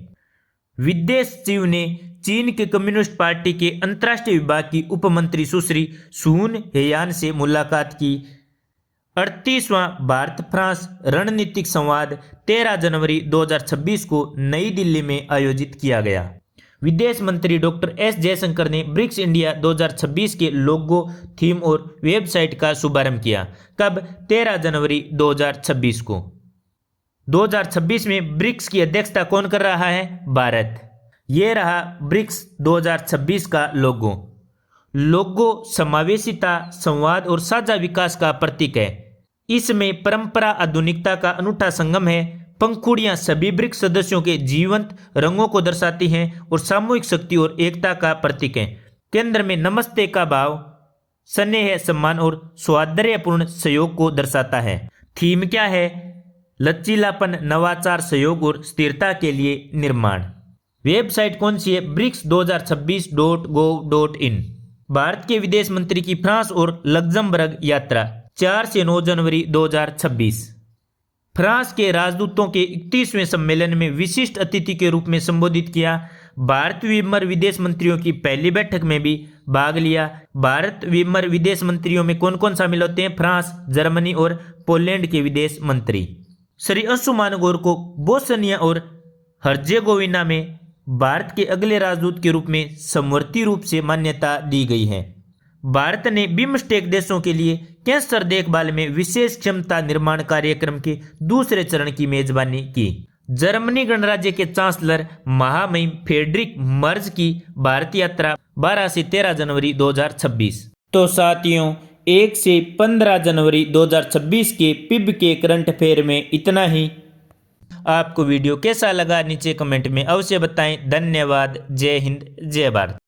S1: विदेश सचिव ने चीन के कम्युनिस्ट पार्टी के अंतर्राष्ट्रीय विभाग की उप मंत्री सुश्री सुन हेयान से मुलाकात की। 38वां भारत फ्रांस रणनीतिक संवाद 13 जनवरी 2026 को नई दिल्ली में आयोजित किया गया। विदेश मंत्री डॉक्टर एस जयशंकर ने ब्रिक्स इंडिया 2026 के लोगो, थीम और वेबसाइट का शुभारंभ किया। कब? 13 जनवरी 2026 को। 2026 में ब्रिक्स की अध्यक्षता कौन कर रहा है? भारत। ये रहा ब्रिक्स 2026 का लोगो। लोगो समावेशिता, संवाद और साझा विकास का प्रतीक है। इसमें परंपरा आधुनिकता का अनूठा संगम है। पंखुड़ियां सभी ब्रिक्स सदस्यों के जीवंत रंगों को दर्शाती हैं और सामूहिक शक्ति और एकता का प्रतीक हैं। केंद्र में नमस्ते का भाव स्नेह, सम्मान और सौहार्दपूर्ण सहयोग को दर्शाता है। थीम क्या है? लचीलापन, नवाचार, सहयोग और स्थिरता के लिए निर्माण। वेबसाइट कौन सी है? brics2026.gov.in। भारत के विदेश मंत्री की फ्रांस और लग्जमबर्ग यात्रा 4 से 9 जनवरी 2026। फ्रांस के राजदूतों के 31वें सम्मेलन में विशिष्ट अतिथि के रूप में संबोधित किया। भारत विमर विदेश मंत्रियों की पहली बैठक में भी भाग लिया। भारत विमर विदेश मंत्रियों में कौन कौन शामिल होते हैं? फ्रांस, जर्मनी और पोलैंड के विदेश मंत्री। श्री अंशुमान गौर को बोस्निया और हर्जेगोविना में भारत के अगले राजदूत के रूप में समवर्ती रूप से मान्यता दी गई है। भारत ने बिम्स्टेक देशों के लिए कैंसर देखभाल में विशेष क्षमता निर्माण कार्यक्रम के दूसरे चरण की मेजबानी की। जर्मनी गणराज्य के चांसलर महामहिम फ्रेडरिक मर्ज की भारत यात्रा 12 से 13 जनवरी 2026। तो साथियों, 1 से 15 जनवरी 2026 के पिब के करंट अफेयर में इतना ही। आपको वीडियो कैसा लगा नीचे कमेंट में अवश्य बताएं। धन्यवाद। जय हिंद, जय भारत।